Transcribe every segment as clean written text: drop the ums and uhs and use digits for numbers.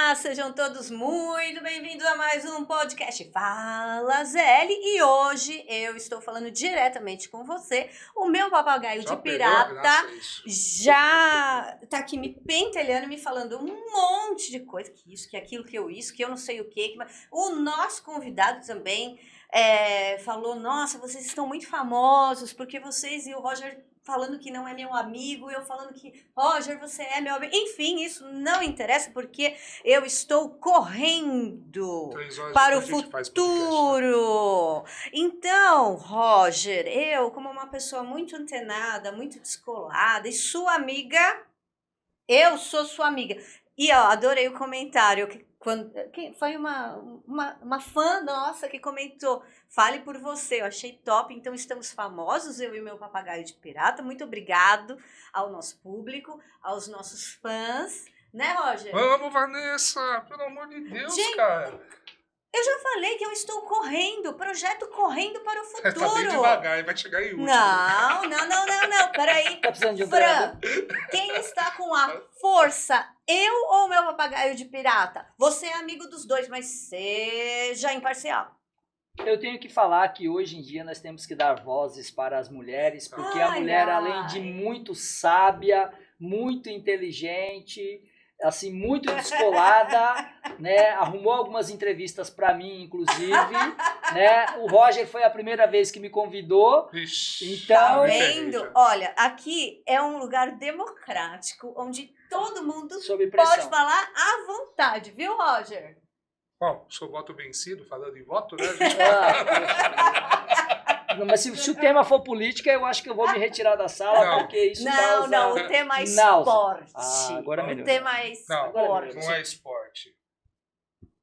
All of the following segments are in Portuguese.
Olá, sejam todos muito bem-vindos a mais um podcast Fala ZL. E hoje eu estou falando diretamente com você. O meu papagaio Já de perdeu a pirata graça isso. já tá aqui me pentelhando, me falando um monte de coisa, que isso, que aquilo, que eu não sei o que. O nosso convidado também falou, nossa, vocês estão muito famosos, porque vocês e o Roger falando que não é meu amigo, eu falando que, Roger, você é meu amigo. Enfim, isso não interessa, porque eu estou correndo 3 horas para o depois a gente faz podcast, né? futuro. Então, Roger, eu, como uma pessoa muito antenada, muito descolada e sua amiga, eu sou sua amiga. E, ó, adorei o comentário, que foi uma fã nossa que comentou, fale por você, eu achei top, então estamos famosos, eu e o meu papagaio de pirata, muito obrigado ao nosso público, aos nossos fãs, né, Roger? Vamos, Vanessa! Pelo amor de Deus, Gente, cara! Eu já falei que eu estou correndo, projeto correndo para o futuro. Tá bem devagar e vai chegar em último. Não, peraí. Tá precisando de um Fran, quem está com a força, eu ou o meu papagaio de pirata? Você é amigo dos dois, mas seja imparcial. Eu tenho que falar que hoje em dia nós temos que dar vozes para as mulheres, porque a mulher, além de muito sábia, muito inteligente, assim, muito descolada, né, arrumou algumas entrevistas para mim, inclusive, né, o Roger foi a primeira vez que me convidou, Ixi, então... Tá vendo? Olha, aqui é um lugar democrático, onde todo mundo sob pressão. pode falar à vontade, viu, Roger? Bom, sou voto vencido, falando em voto, né? Não, mas se o tema for política, eu acho que eu vou me retirar da sala, porque isso causa... Não, o tema é náusea. esporte. Agora melhorou. O tema é esporte. Não é esporte.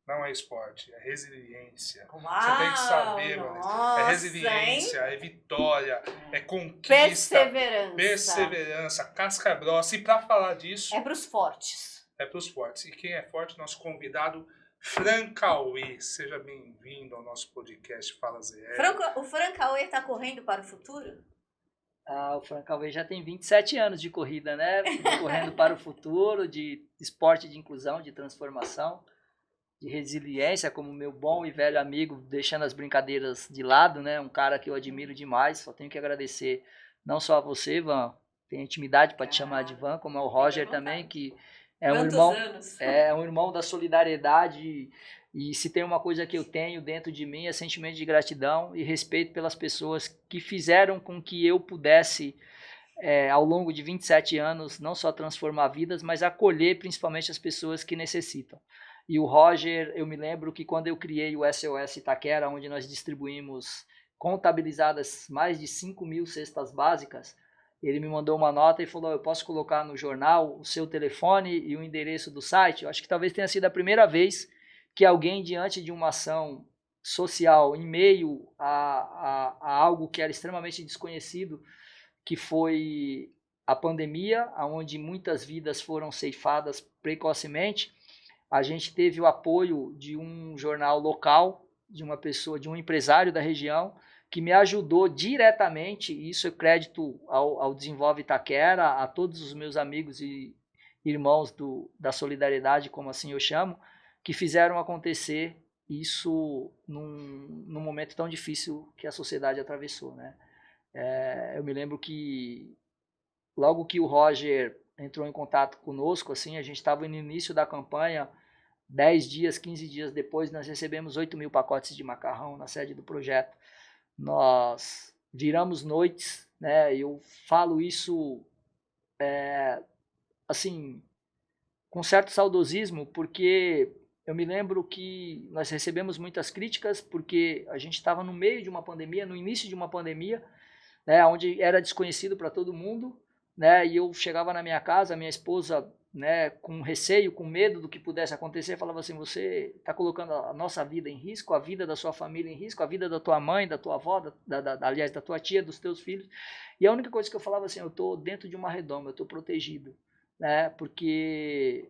Não é esporte, é resiliência. Uau, você tem que saber, nossa, é resiliência, é vitória, é conquista, perseverança, casca grossa. E para falar disso... É para os fortes. É para os fortes. E quem é forte, nosso convidado, Fran Cauê. Seja bem-vindo ao nosso podcast Fala ZL. O Fran Cauê está correndo para o futuro? O Fran Cauê já tem 27 anos de corrida, né? Correndo para o futuro, de esporte de inclusão, de transformação, de resiliência, como meu bom e velho amigo, deixando as brincadeiras de lado, né? Um cara que eu admiro demais. Só tenho que agradecer não só a você, Van, tenho intimidade para te chamar de Van, como ao Roger também, que é um irmão da solidariedade. E se tem uma coisa que eu tenho dentro de mim é sentimento de gratidão e respeito pelas pessoas que fizeram com que eu pudesse, ao longo de 27 anos, não só transformar vidas, mas acolher principalmente as pessoas que necessitam. E o Roger, eu me lembro que quando eu criei o SOS Itaquera, onde nós distribuímos contabilizadas mais de 5.000 cestas básicas, ele me mandou uma nota e falou, eu posso colocar no jornal o seu telefone e o endereço do site? Eu acho que talvez tenha sido a primeira vez que alguém, diante de uma ação social, em meio a algo que era extremamente desconhecido, que foi a pandemia, onde muitas vidas foram ceifadas precocemente, a gente teve o apoio de um jornal local, de uma pessoa, de um empresário da região, que me ajudou diretamente, e isso é crédito ao Desenvolve Itaquera, a todos os meus amigos e irmãos da solidariedade, como assim eu chamo, que fizeram acontecer isso num momento tão difícil que a sociedade atravessou, né? Eu me lembro que logo que o Roger entrou em contato conosco, assim, a gente estava no início da campanha, 10 dias, 15 dias depois, nós recebemos 8.000 pacotes de macarrão na sede do projeto. Nós viramos noites, né? Eu falo isso, assim, com certo saudosismo, porque eu me lembro que nós recebemos muitas críticas, porque a gente estava no meio de uma pandemia, no início de uma pandemia, né, onde era desconhecido para todo mundo, né, e eu chegava na minha casa, minha esposa, né, com receio, com medo do que pudesse acontecer, falava assim, você está colocando a nossa vida em risco, a vida da sua família em risco, a vida da tua mãe, da tua avó, aliás, da tua tia, dos teus filhos. E a única coisa que eu falava assim, eu estou dentro de uma redoma, eu estou protegido, né, porque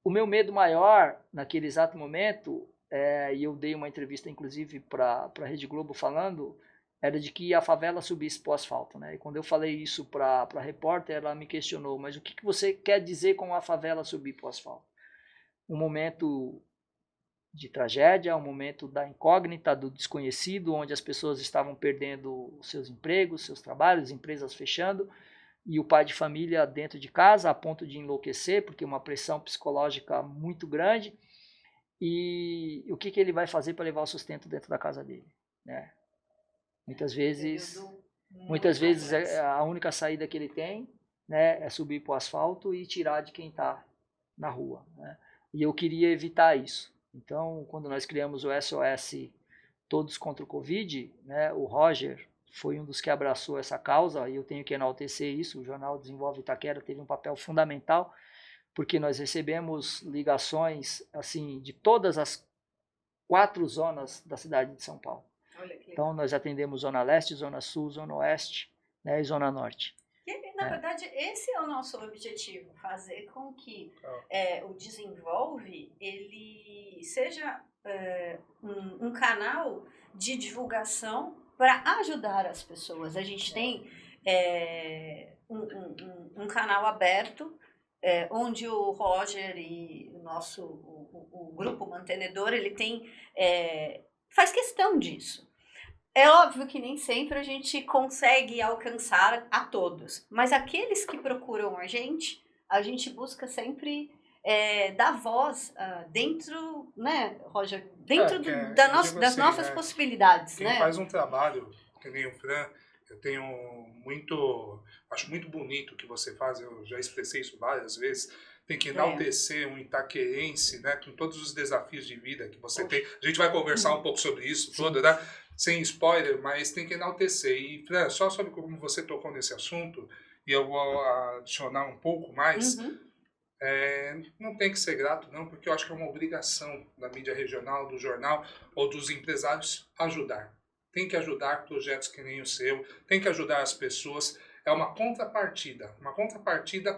o meu medo maior naquele exato momento, e eu dei uma entrevista inclusive para a Rede Globo falando, era de que a favela subisse para o asfalto, né? E quando eu falei isso para a repórter, ela me questionou, mas o que você quer dizer com a favela subir para o asfalto? um momento de tragédia, um momento da incógnita, do desconhecido, onde as pessoas estavam perdendo os seus empregos, seus trabalhos, empresas fechando, e o pai de família dentro de casa a ponto de enlouquecer, porque uma pressão psicológica muito grande. E o que ele vai fazer para levar o sustento dentro da casa dele, né? Muitas vezes a única saída que ele tem, né, é subir para o asfalto e tirar de quem está na rua, né? E eu queria evitar isso. Então, quando nós criamos o SOS Todos contra o Covid, né, o Roger foi um dos que abraçou essa causa, e eu tenho que enaltecer isso. O Jornal Desenvolve Itaquera teve um papel fundamental, porque nós recebemos ligações assim de todas as 4 zonas da cidade de São Paulo. Então, nós atendemos Zona Leste, Zona Sul, Zona Oeste, né, e Zona Norte. E, na verdade, esse é o nosso objetivo, fazer com que o Desenvolve ele seja um canal de divulgação para ajudar as pessoas. A gente tem um canal aberto, onde o Roger e o grupo mantenedor, ele faz questão disso. É óbvio que nem sempre a gente consegue alcançar a todos, mas aqueles que procuram a gente busca sempre dar voz dentro, né, Roger? Dentro das nossas possibilidades, quem né? faz um trabalho, que nem o Fran, acho muito bonito o que você faz, eu já expressei isso várias vezes. Tem que enaltecer um itaquerense, né, com todos os desafios de vida que você tem. A gente vai conversar um pouco sobre isso tudo, né? Sem spoiler, mas tem que enaltecer. E, Fran, só sobre como você tocou nesse assunto, e eu vou adicionar um pouco mais, não tem que ser grato, não, porque eu acho que é uma obrigação da mídia regional, do jornal ou dos empresários ajudar. Tem que ajudar projetos que nem o seu, tem que ajudar as pessoas. É uma contrapartida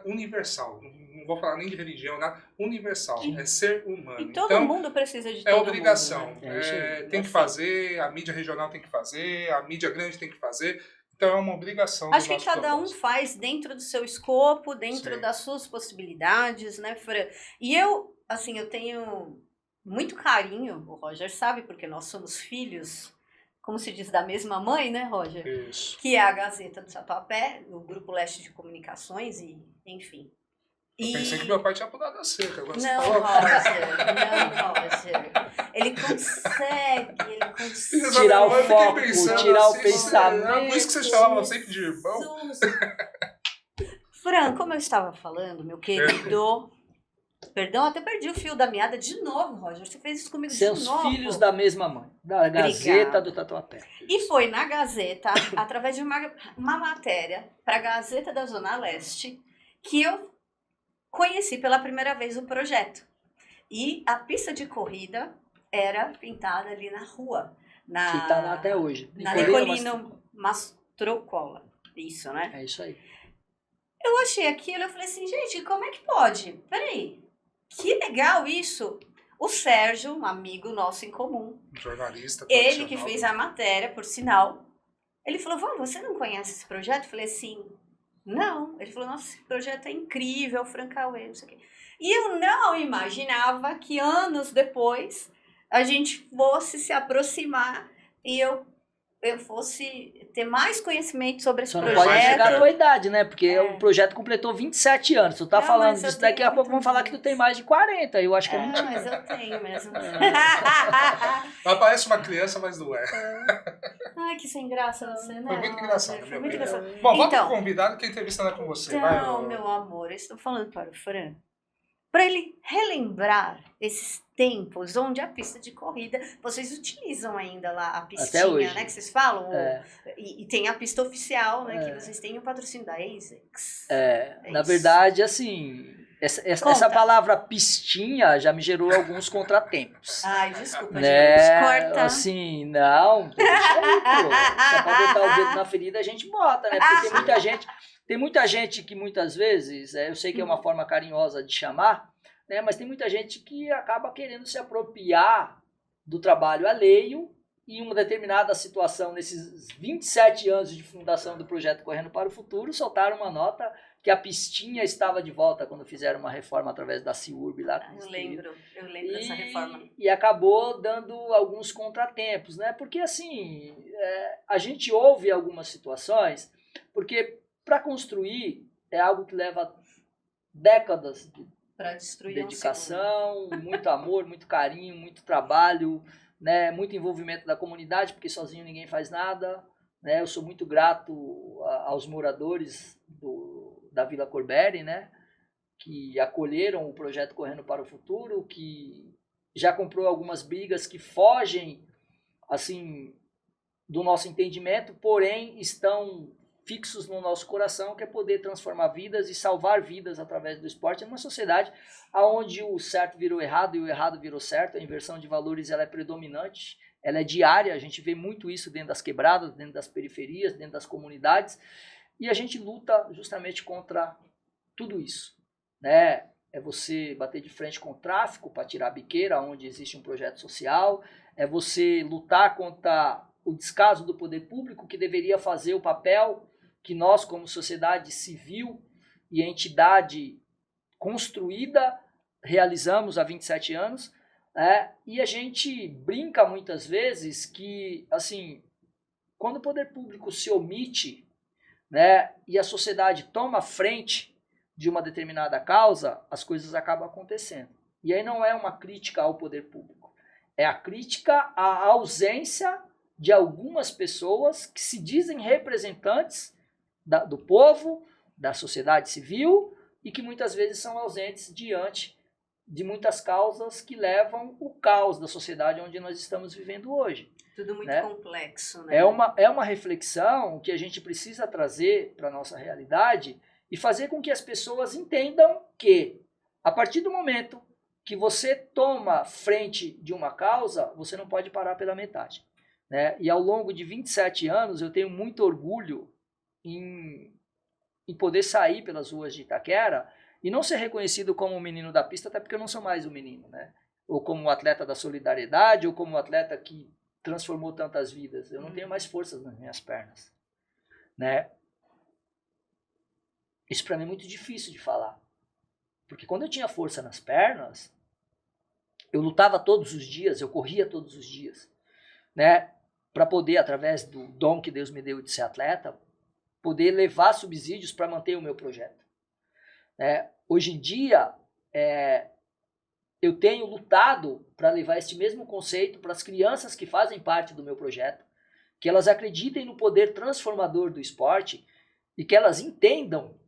universal. Não vou falar nem de religião, nada, universal. É ser humano. E todo mundo precisa de todo mundo. É obrigação. Mundo, né? Tem que fazer, a mídia regional tem que fazer, a mídia grande tem que fazer. Então é uma obrigação. Acho que cada um faz dentro do seu escopo, dentro das suas possibilidades, né, Fran? E eu tenho muito carinho, o Roger sabe, porque nós somos filhos, como se diz, da mesma mãe, né, Roger? Isso. Que é a Gazeta do Tatuapé, o Grupo Leste de Comunicações, e enfim. Eu pensei que meu pai tinha pulado a cerca. Agora não, Roger. Ele consegue tirar o foco, tirar o pensamento. Por isso que vocês falavam sempre de irmão. Fran, como eu estava falando, meu querido... Perdão, até perdi o fio da meada de novo, Roger. Você fez isso comigo de novo. Seus filhos da mesma mãe, da Gazeta do Tatuapé. E foi na Gazeta, através de uma matéria para a Gazeta da Zona Leste, que eu conheci pela primeira vez o projeto. E a pista de corrida era pintada ali na rua. Que está lá até hoje. Na Nicolino Mastrocola. Isso, né? É isso aí. Eu achei aquilo, eu falei assim, gente, como é que pode? Peraí. Que legal isso! O Sérgio, um amigo nosso em comum, jornalista, ele que fez a matéria, por sinal, ele falou, você não conhece esse projeto? Eu falei assim, não. Ele falou, nossa, esse projeto é incrível, Fran Cauê, não sei o quê. E eu não imaginava que anos depois a gente fosse se aproximar e eu fosse ter mais conhecimento sobre esse projeto. Só não pode chegar a tua idade, né? Porque o projeto completou 27 anos. Tu tá falando disso, daqui a pouco vão falar que tu tem mais de 40. Eu acho que é mentira. Mas eu tenho mesmo. Ela parece uma criança, mas não é. Ai, que sem graça você, né? Foi muito engraçado. Foi muito engraçado. Bom, volta pro convidado que a entrevista não é com você. Então, meu amor, eu estou falando para o Fran, para ele relembrar esses tempos onde a pista de corrida, vocês utilizam ainda lá a pistinha, né, que vocês falam, e tem a pista oficial, né, que vocês têm o patrocínio da ASICS. Na verdade, assim, essa palavra pistinha já me gerou alguns contratempos. Ai, desculpa, né? gente, corta. Assim, não, deixa aí, pô. Se é pra botar o dedo na ferida, a gente bota, né, porque tem muita gente que muitas vezes, eu sei que é uma forma carinhosa de chamar, né, mas tem muita gente que acaba querendo se apropriar do trabalho alheio e em uma determinada situação, nesses 27 anos de fundação do projeto Correndo para o Futuro, soltaram uma nota que a pistinha estava de volta quando fizeram uma reforma através da CIURB lá. Eu lembro dessa reforma. E acabou dando alguns contratempos, né? Porque assim, a gente ouve algumas situações, porque para construir é algo que leva décadas de dedicação, muito amor, muito carinho, muito trabalho, né? Muito envolvimento da comunidade, porque sozinho ninguém faz nada, né? Eu sou muito grato aos moradores da Vila Corberi, né? Que acolheram o projeto Correndo para o Futuro, que já comprou algumas brigas que fogem assim do nosso entendimento, porém estão fixos no nosso coração, que é poder transformar vidas e salvar vidas através do esporte em uma sociedade onde o certo virou errado e o errado virou certo. A inversão de valores ela é predominante, ela é diária, a gente vê muito isso dentro das quebradas, dentro das periferias, dentro das comunidades, e a gente luta justamente contra tudo isso, né? É você bater de frente com o tráfico para tirar a biqueira onde existe um projeto social, é você lutar contra o descaso do poder público, que deveria fazer o papel que nós, como sociedade civil e entidade construída, realizamos há 27 anos, né? E a gente brinca muitas vezes que, assim, quando o poder público se omite, né, e a sociedade toma frente de uma determinada causa, as coisas acabam acontecendo. E aí não é uma crítica ao poder público, é a crítica à ausência de algumas pessoas que se dizem representantes do povo, da sociedade civil, e que muitas vezes são ausentes diante de muitas causas que levam o caos da sociedade onde nós estamos vivendo hoje. Tudo muito, né? Complexo, né? É uma reflexão que a gente precisa trazer para a nossa realidade e fazer com que as pessoas entendam que, a partir do momento que você toma frente de uma causa, você não pode parar pela metade, né? E ao longo de 27 anos, eu tenho muito orgulho em poder sair pelas ruas de Itaquera e não ser reconhecido como o menino da pista, até porque eu não sou mais o menino, né? Ou como o atleta da solidariedade, ou como o atleta que transformou tantas vidas. Eu não tenho mais forças nas minhas pernas, né? Isso para mim é muito difícil de falar. Porque quando eu tinha força nas pernas, eu lutava todos os dias, eu corria todos os dias, né? Para poder, através do dom que Deus me deu de ser atleta, poder levar subsídios para manter o meu projeto. Hoje em dia, eu tenho lutado para levar este mesmo conceito para as crianças que fazem parte do meu projeto, que elas acreditem no poder transformador do esporte e que elas entendam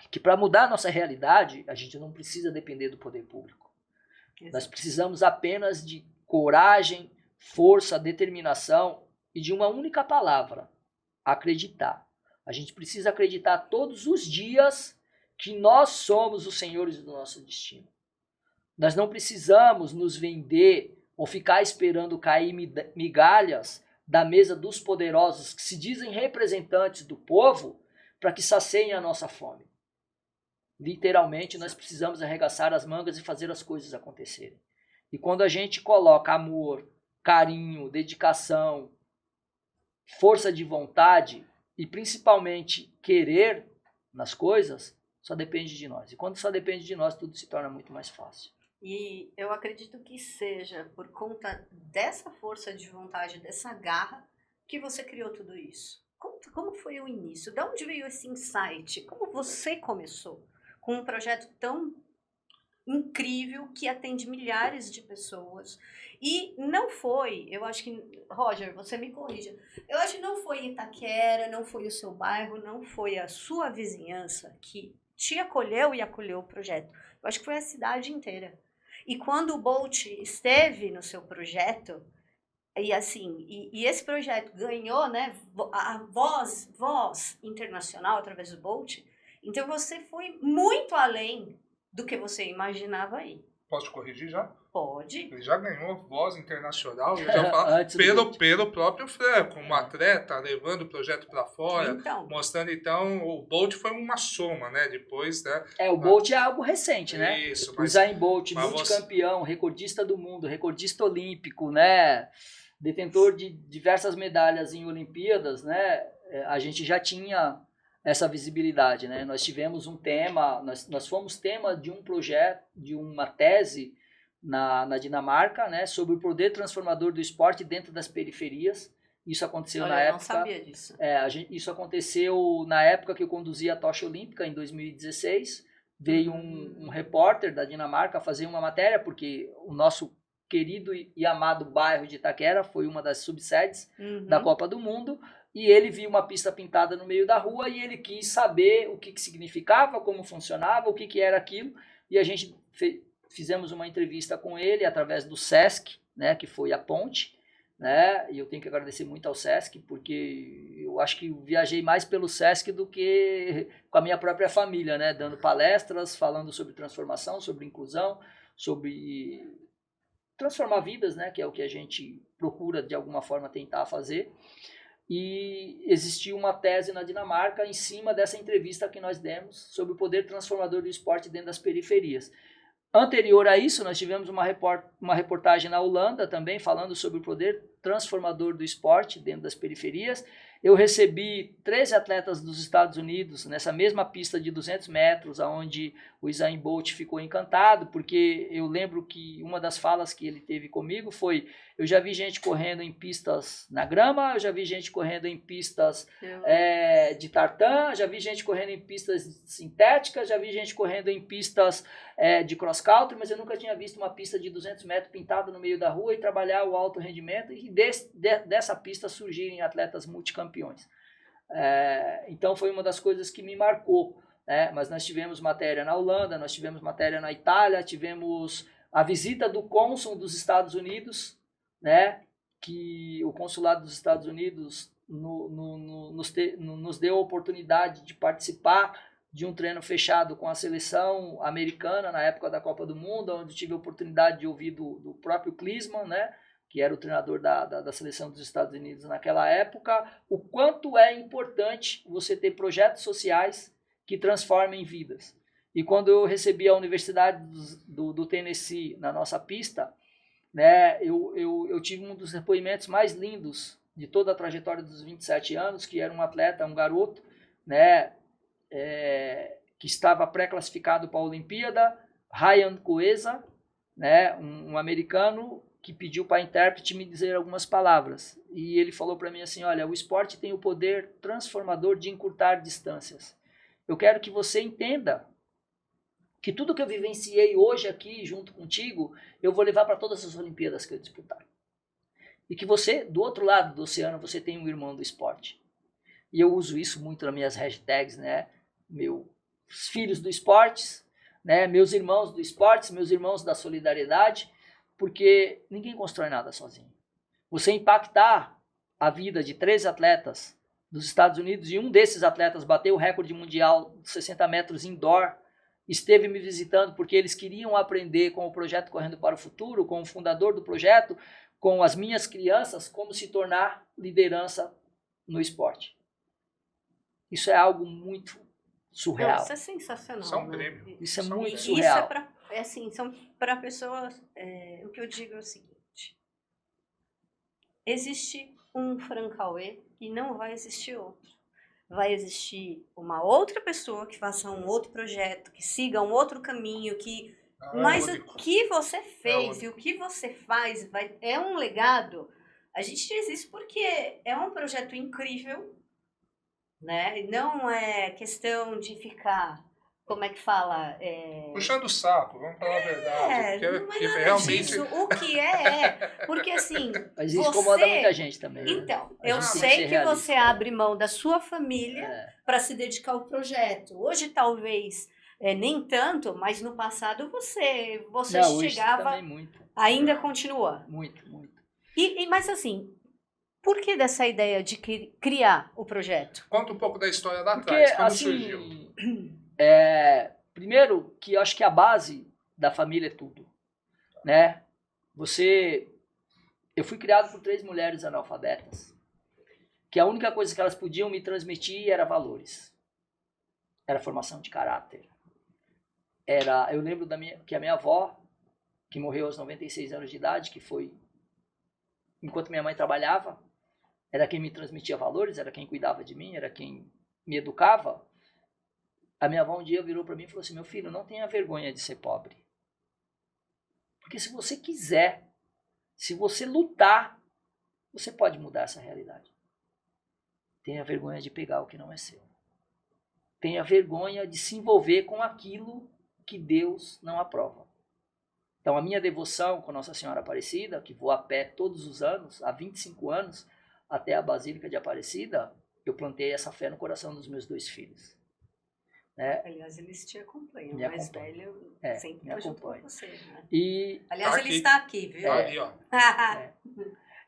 que para mudar a nossa realidade, a gente não precisa depender do poder público. Exato. Nós precisamos apenas de coragem, força, determinação e de uma única palavra: acreditar. A gente precisa acreditar todos os dias que nós somos os senhores do nosso destino. Nós não precisamos nos vender ou ficar esperando cair migalhas da mesa dos poderosos que se dizem representantes do povo para que saciem a nossa fome. Literalmente, nós precisamos arregaçar as mangas e fazer as coisas acontecerem. E quando a gente coloca amor, carinho, dedicação, força de vontade e principalmente querer nas coisas, só depende de nós. E quando só depende de nós, tudo se torna muito mais fácil. E eu acredito que seja por conta dessa força de vontade, dessa garra, que você criou tudo isso. Como foi o início? De onde veio esse insight? Como você começou com um projeto tão incrível que atende milhares de pessoas? E não foi, eu acho que, Roger, você me corrija, eu acho que não foi Itaquera, não foi o seu bairro, não foi a sua vizinhança que te acolheu e acolheu o projeto. Eu acho que foi a cidade inteira. E quando o Bolt esteve no seu projeto, e assim, e esse projeto ganhou, né, a voz internacional através do Bolt, então você foi muito além do que você imaginava aí. Posso te corrigir já? Pode. Ele já ganhou voz internacional, eu já falo, pelo próprio Fran, como atleta, levando o projeto para fora, então, mostrando, então, o Bolt foi uma soma, né, depois, né. O Bolt é algo recente, né. Isso. O Usain Bolt, multicampeão, recordista do mundo, recordista olímpico, né, detentor de diversas medalhas em Olimpíadas, né, a gente já tinha essa visibilidade, né? Nós tivemos um tema, nós fomos tema de um projeto, de uma tese na Dinamarca, né, sobre o poder transformador do esporte dentro das periferias. Isso aconteceu na época. Eu não sabia disso. Isso aconteceu na época que eu conduzia a tocha olímpica, em 2016. Veio um repórter da Dinamarca fazer uma matéria, porque o nosso querido e amado bairro de Itaquera foi uma das subsedes da Copa do Mundo, e ele viu uma pista pintada no meio da rua e ele quis saber o que significava, como funcionava, o que era aquilo, e a gente fizemos uma entrevista com ele através do SESC, né, que foi a ponte, né, e eu tenho que agradecer muito ao SESC, porque eu acho que eu viajei mais pelo SESC do que com a minha própria família, né, dando palestras, falando sobre transformação, sobre inclusão, sobre transformar vidas, né, que é o que a gente procura de alguma forma tentar fazer. E existiu uma tese na Dinamarca em cima dessa entrevista que nós demos sobre o poder transformador do esporte dentro das periferias. Anterior a isso, nós tivemos uma reportagem na Holanda também falando sobre o poder transformador do esporte dentro das periferias. Eu recebi 13 atletas dos Estados Unidos nessa mesma pista de 200 metros, onde o Usain Bolt ficou encantado, porque eu lembro que uma das falas que ele teve comigo foi: eu já vi gente correndo em pistas na grama, eu já vi gente correndo em pistas de tartan, já vi gente correndo em pistas sintéticas, já vi gente correndo em pistas de cross-country, mas eu nunca tinha visto uma pista de 200 metros pintada no meio da rua e trabalhar o alto rendimento, e dessa pista surgirem atletas multicampeões. Então foi uma das coisas que me marcou, né? Mas nós tivemos matéria na Holanda, nós tivemos matéria na Itália, tivemos a visita do cônsul dos Estados Unidos, né? Que o consulado dos Estados Unidos nos deu a oportunidade de participar de um treino fechado com a seleção americana na época da Copa do Mundo, onde tive a oportunidade de ouvir do próprio Klinsmann, né, que era o treinador da seleção dos Estados Unidos naquela época, o quanto é importante você ter projetos sociais que transformem vidas. E quando eu recebi a Universidade do Tennessee na nossa pista, né, eu tive um dos depoimentos mais lindos de toda a trajetória dos 27 anos, que era um atleta, um garoto, né, que estava pré-classificado para a Olimpíada, Ryan Coesa, né, um americano que pediu para a intérprete me dizer algumas palavras. E ele falou para mim assim: olha, o esporte tem o poder transformador de encurtar distâncias. Eu quero que você entenda que tudo que eu vivenciei hoje aqui junto contigo, eu vou levar para todas as Olimpíadas que eu disputar. E que você, do outro lado do oceano, você tem um irmão do esporte. E eu uso isso muito nas minhas hashtags, né? Meus filhos do esportes, né? Meus irmãos do esportes, meus irmãos da solidariedade, porque ninguém constrói nada sozinho. Você impactar a vida de 13 atletas dos Estados Unidos, e um desses atletas bateu o recorde mundial de 60 metros indoor, esteve me visitando porque eles queriam aprender com o projeto Correndo para o Futuro, com o fundador do projeto, com as minhas crianças, como se tornar liderança no esporte. Isso é algo muito surreal. Não, isso é sensacional. Isso é um prêmio. Isso é muito surreal. Isso são para pessoas. O que eu digo é o seguinte: existe um Francauê e não vai existir outro. Vai existir uma outra pessoa que faça um outro projeto, que siga um outro caminho, mas o que você fez e o que você faz é um legado. A gente diz isso porque é um projeto incrível, né? Não é questão de ficar, como é que fala? Puxando o saco, vamos falar a verdade. Porque realmente... Disso. O que é. Porque assim. Mas isso incomoda muita gente também. Então, eu sei que você abre mão da sua família para se dedicar ao projeto. Hoje, talvez, nem tanto, mas no passado você Não, chegava. Também muito. Ainda continua. Muito, muito. Mas assim. Por que dessa ideia de criar o projeto? Conta um pouco da história lá atrás, quando surgiu. Primeiro, que eu acho que a base da família é tudo, né? Eu fui criado por 3 mulheres analfabetas, que a única coisa que elas podiam me transmitir era valores, era formação de caráter. Eu lembro que a minha avó, que morreu aos 96 anos de idade, que foi enquanto minha mãe trabalhava, era quem me transmitia valores, era quem cuidava de mim, era quem me educava, a minha avó um dia virou para mim e falou assim, meu filho, não tenha vergonha de ser pobre. Porque se você quiser, se você lutar, você pode mudar essa realidade. Tenha vergonha de pegar o que não é seu. Tenha vergonha de se envolver com aquilo que Deus não aprova. Então, a minha devoção com Nossa Senhora Aparecida, que vou a pé todos os anos, há 25 anos, até a Basílica de Aparecida, eu plantei essa fé no coração dos meus 2 filhos. Né? Aliás, eles te acompanham. Me O mais acompanha. velho sempre me tá junto com acompanha. você. Né? E, Aliás, Tá ele aqui. está aqui, viu? Tá ali, ó.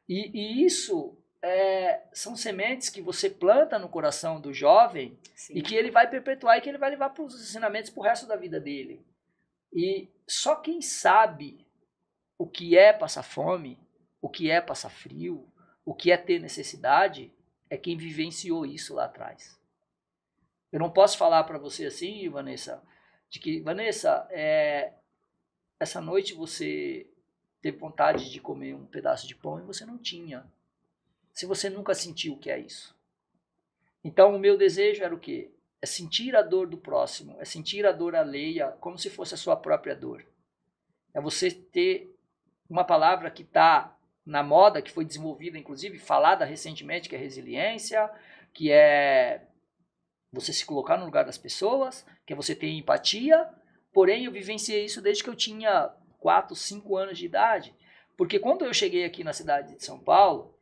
e isso são sementes que você planta no coração do jovem Sim. e que ele vai perpetuar e que ele vai levar para os ensinamentos para o resto da vida dele. E só quem sabe o que é passar fome, o que é passar frio, o que é ter necessidade, é quem vivenciou isso lá atrás. Eu não posso falar para você assim, Vanessa, de que, Vanessa, essa noite você teve vontade de comer um pedaço de pão e você não tinha. Se você nunca sentiu o que é isso. Então, o meu desejo era o quê? É sentir a dor do próximo, é sentir a dor alheia como se fosse a sua própria dor. É você ter uma palavra que está na moda, que foi desenvolvida, inclusive, falada recentemente, que é resiliência, que é você se colocar no lugar das pessoas, que é você ter empatia. Porém, eu vivenciei isso desde que eu tinha 4, 5 anos de idade. Porque quando eu cheguei aqui na cidade de São Paulo,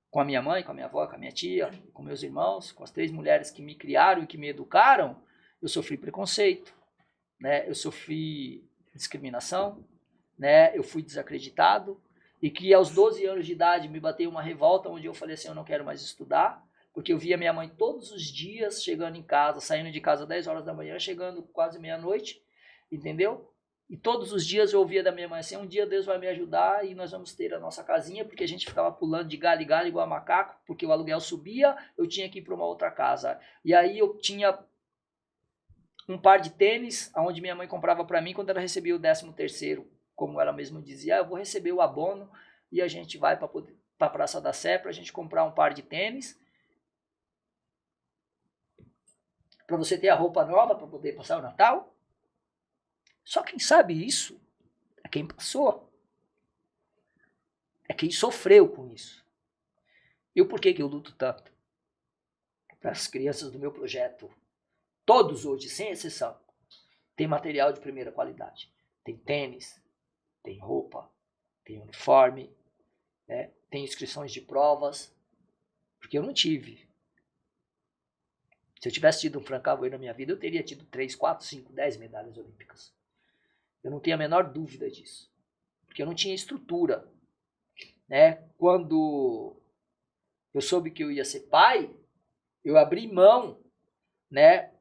com a minha mãe, com a minha avó, com a minha tia, com meus irmãos, com as 3 mulheres que me criaram e que me educaram, eu sofri preconceito, né? Eu sofri discriminação, né? Eu fui desacreditado, e que aos 12 anos de idade me bateu uma revolta onde eu falei assim, eu não quero mais estudar, porque eu via minha mãe todos os dias chegando em casa, saindo de casa às 10 horas da manhã, chegando quase meia-noite, entendeu? E todos os dias eu ouvia da minha mãe assim, um dia Deus vai me ajudar e nós vamos ter a nossa casinha, porque a gente ficava pulando de galho em galho igual macaco, porque o aluguel subia, eu tinha que ir para uma outra casa. E aí eu tinha um par de tênis, onde minha mãe comprava para mim quando ela recebia o 13º, como ela mesma dizia, eu vou receber o abono e a gente vai para a Praça da Sé para a gente comprar um par de tênis, para você ter a roupa nova para poder passar o Natal. Só quem sabe isso é quem passou. É quem sofreu com isso. E por que eu luto tanto? Para as crianças do meu projeto, todos hoje, sem exceção, tem material de primeira qualidade. Tem tênis, tem roupa, tem uniforme, né? Tem inscrições de provas, porque eu não tive. Se eu tivesse tido um Frank Cavour na minha vida, eu teria tido 3, 4, 5, 10 medalhas olímpicas. Eu não tenho a menor dúvida disso, porque eu não tinha estrutura, né? Quando eu soube que eu ia ser pai, eu abri mão, né,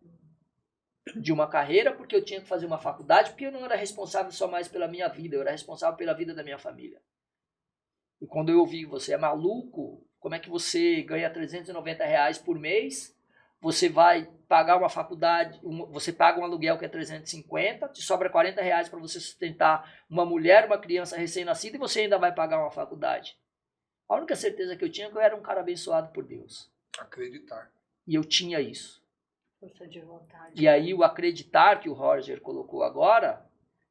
de uma carreira, porque eu tinha que fazer uma faculdade, porque eu não era responsável só mais pela minha vida, eu era responsável pela vida da minha família. E quando eu ouvi, você é maluco? Como é que você ganha R$390 por mês? Você vai pagar uma faculdade, você paga um aluguel que é 350, te sobra R$40 para você sustentar uma mulher, uma criança recém-nascida, e você ainda vai pagar uma faculdade. A única certeza que eu tinha é que eu era um cara abençoado por Deus. Acreditar. E eu tinha isso. Força de vontade. E aí o acreditar que o Roger colocou agora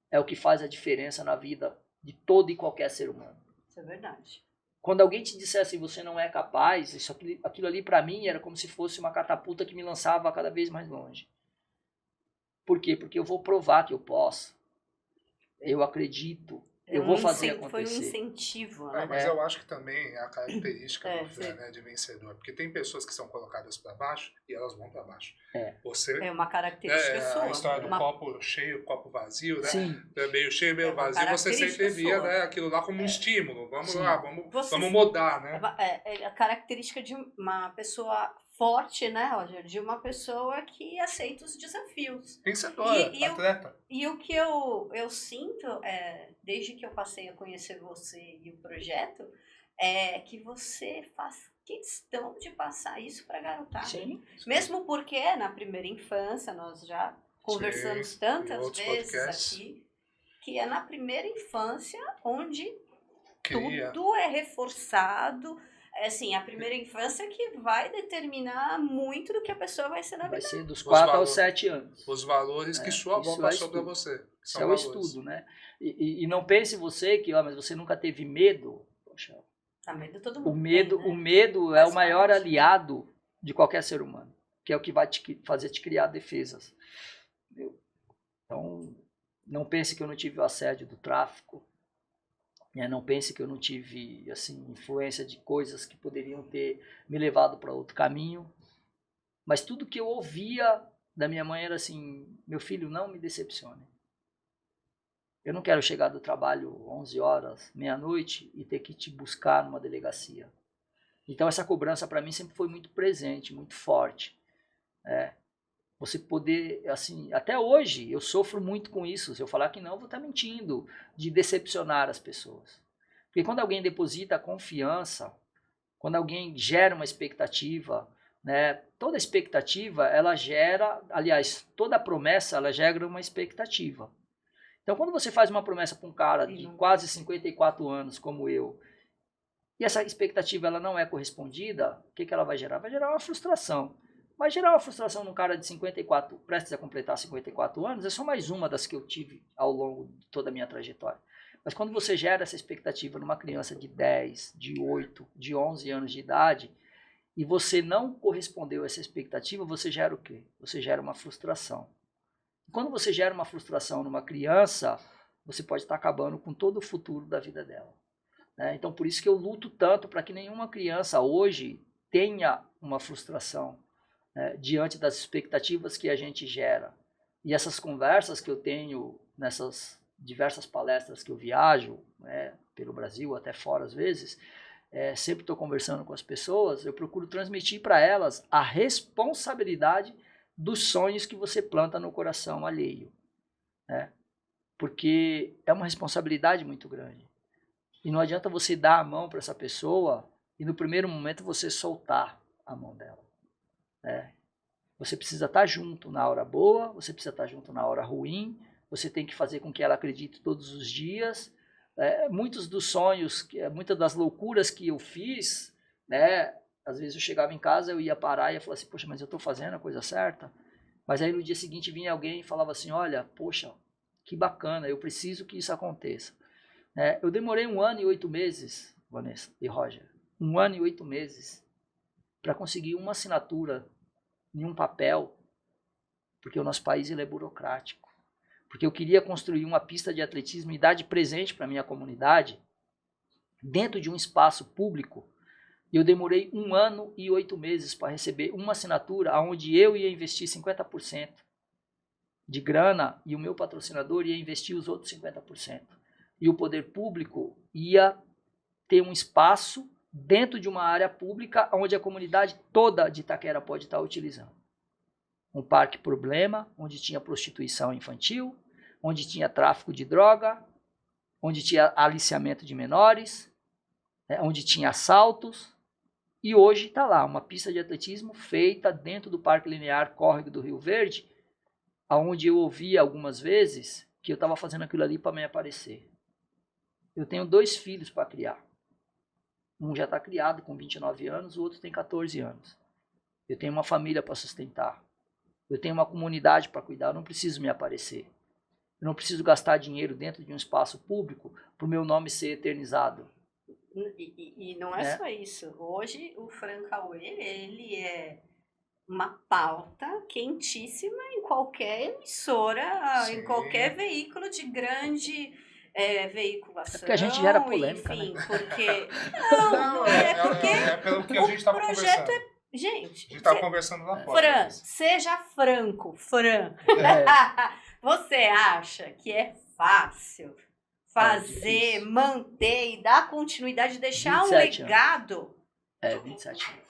é o que faz a diferença na vida de todo e qualquer ser humano. Isso é verdade. Quando alguém te disser assim, você não é capaz, aquilo ali para mim era como se fosse uma catapulta que me lançava cada vez mais longe. Por quê? Porque eu vou provar que eu posso. Eu acredito. Eu vou fazer acontecer. Foi um incentivo, né? Mas eu acho que também é a característica né, de vencedor. Porque tem pessoas que são colocadas para baixo e elas vão para baixo. Você, é uma característica sua. A história do copo cheio, copo vazio, né? Sim. Meio cheio, meio vazio. Você sempre via, né, aquilo lá como um estímulo. Vamos lá, vamos mudar, né? É a característica de uma pessoa forte, né, Roger? De uma pessoa que aceita os desafios. Vencedora, atleta. E o que eu sinto, desde que eu passei a conhecer você e o projeto, é que você faz questão de passar isso para a garotada. Sim. Mesmo porque na primeira infância, nós já conversamos tantas vezes podcasts aqui, que é na primeira infância onde tudo é reforçado, assim, a primeira infância que vai determinar muito do que a pessoa vai ser na Vai vida. ser dos 4 aos 7 anos. Os valores que sua avó isso passou é para estudo. você. Isso é o estudo, né? E não pense você que, mas você nunca teve medo. Poxa, Medo todo mundo o medo, tem, né? o medo é o maior aliado de qualquer ser humano, que é o que vai fazer te criar defesas. Então, não pense que eu não tive o assédio do tráfico, né? Não pense que eu não tive assim, influência de coisas que poderiam ter me levado para outro caminho. Mas tudo que eu ouvia da minha mãe era assim: meu filho, não me decepcione. Eu não quero chegar do trabalho 11 horas, meia-noite e ter que te buscar numa delegacia. Então essa cobrança para mim sempre foi muito presente, muito forte. Você poder, assim, até hoje eu sofro muito com isso. Se eu falar que não, eu vou estar mentindo, de decepcionar as pessoas. Porque quando alguém deposita confiança, quando alguém gera uma expectativa, né, toda expectativa ela gera, aliás, toda promessa ela gera uma expectativa. Então, quando você faz uma promessa para um cara de quase 54 anos, como eu, e essa expectativa ela não é correspondida, o que ela vai gerar? Vai gerar uma frustração. Vai gerar uma frustração num cara de 54, prestes a completar 54 anos, é só mais uma das que eu tive ao longo de toda a minha trajetória. Mas quando você gera essa expectativa numa criança de 10, de 8, de 11 anos de idade, e você não correspondeu a essa expectativa, você gera o quê? Você gera uma frustração. Quando você gera uma frustração numa criança, você pode estar acabando com todo o futuro da vida dela. Né? Então, por isso que eu luto tanto para que nenhuma criança hoje tenha uma frustração, né, diante das expectativas que a gente gera. E essas conversas que eu tenho nessas diversas palestras que eu viajo, né, pelo Brasil, até fora às vezes, sempre estou conversando com as pessoas, eu procuro transmitir para elas a responsabilidade dos sonhos que você planta no coração alheio, né? Porque é uma responsabilidade muito grande. E não adianta você dar a mão para essa pessoa e no primeiro momento você soltar a mão dela, né? Você precisa estar junto na hora boa, você precisa estar junto na hora ruim, você tem que fazer com que ela acredite todos os dias. Muitos dos sonhos, muitas das loucuras que eu fiz, né? Às vezes eu chegava em casa, eu ia parar e ia falar assim, poxa, mas eu estou fazendo a coisa certa? Mas aí no dia seguinte vinha alguém e falava assim, olha, poxa, que bacana, eu preciso que isso aconteça. Eu demorei 1 ano e 8 meses, Vanessa e Roger, 1 ano e 8 meses para conseguir uma assinatura em um papel, porque o nosso país ele é burocrático. Porque eu queria construir uma pista de atletismo e dar de presente para a minha comunidade dentro de um espaço público. E eu demorei 1 ano e 8 meses para receber uma assinatura onde eu ia investir 50% de grana e o meu patrocinador ia investir os outros 50%. E o poder público ia ter um espaço dentro de uma área pública onde a comunidade toda de Itaquera pode estar utilizando. Um parque problema, onde tinha prostituição infantil, onde tinha tráfico de droga, onde tinha aliciamento de menores, onde tinha assaltos. E hoje está lá, uma pista de atletismo feita dentro do Parque Linear Córrego do Rio Verde, onde eu ouvi algumas vezes que eu estava fazendo aquilo ali para me aparecer. Eu tenho 2 filhos para criar. Um já está criado com 29 anos, o outro tem 14 anos. Eu tenho uma família para sustentar. Eu tenho uma comunidade para cuidar, eu não preciso me aparecer. Eu não preciso gastar dinheiro dentro de um espaço público para o meu nome ser eternizado. E não é só isso. Hoje o Fran Cauê, ele é uma pauta quentíssima em qualquer emissora, em qualquer veículo de grande veiculação. Porque a gente gera polêmica, enfim, né? Porque... Não, é porque é pelo que a gente estava conversando. Gente, a gente estava conversando lá fora. Fran, seja franco, Fran. Você acha que é fácil fazer, manter e dar continuidade, deixar um legado? 27 anos.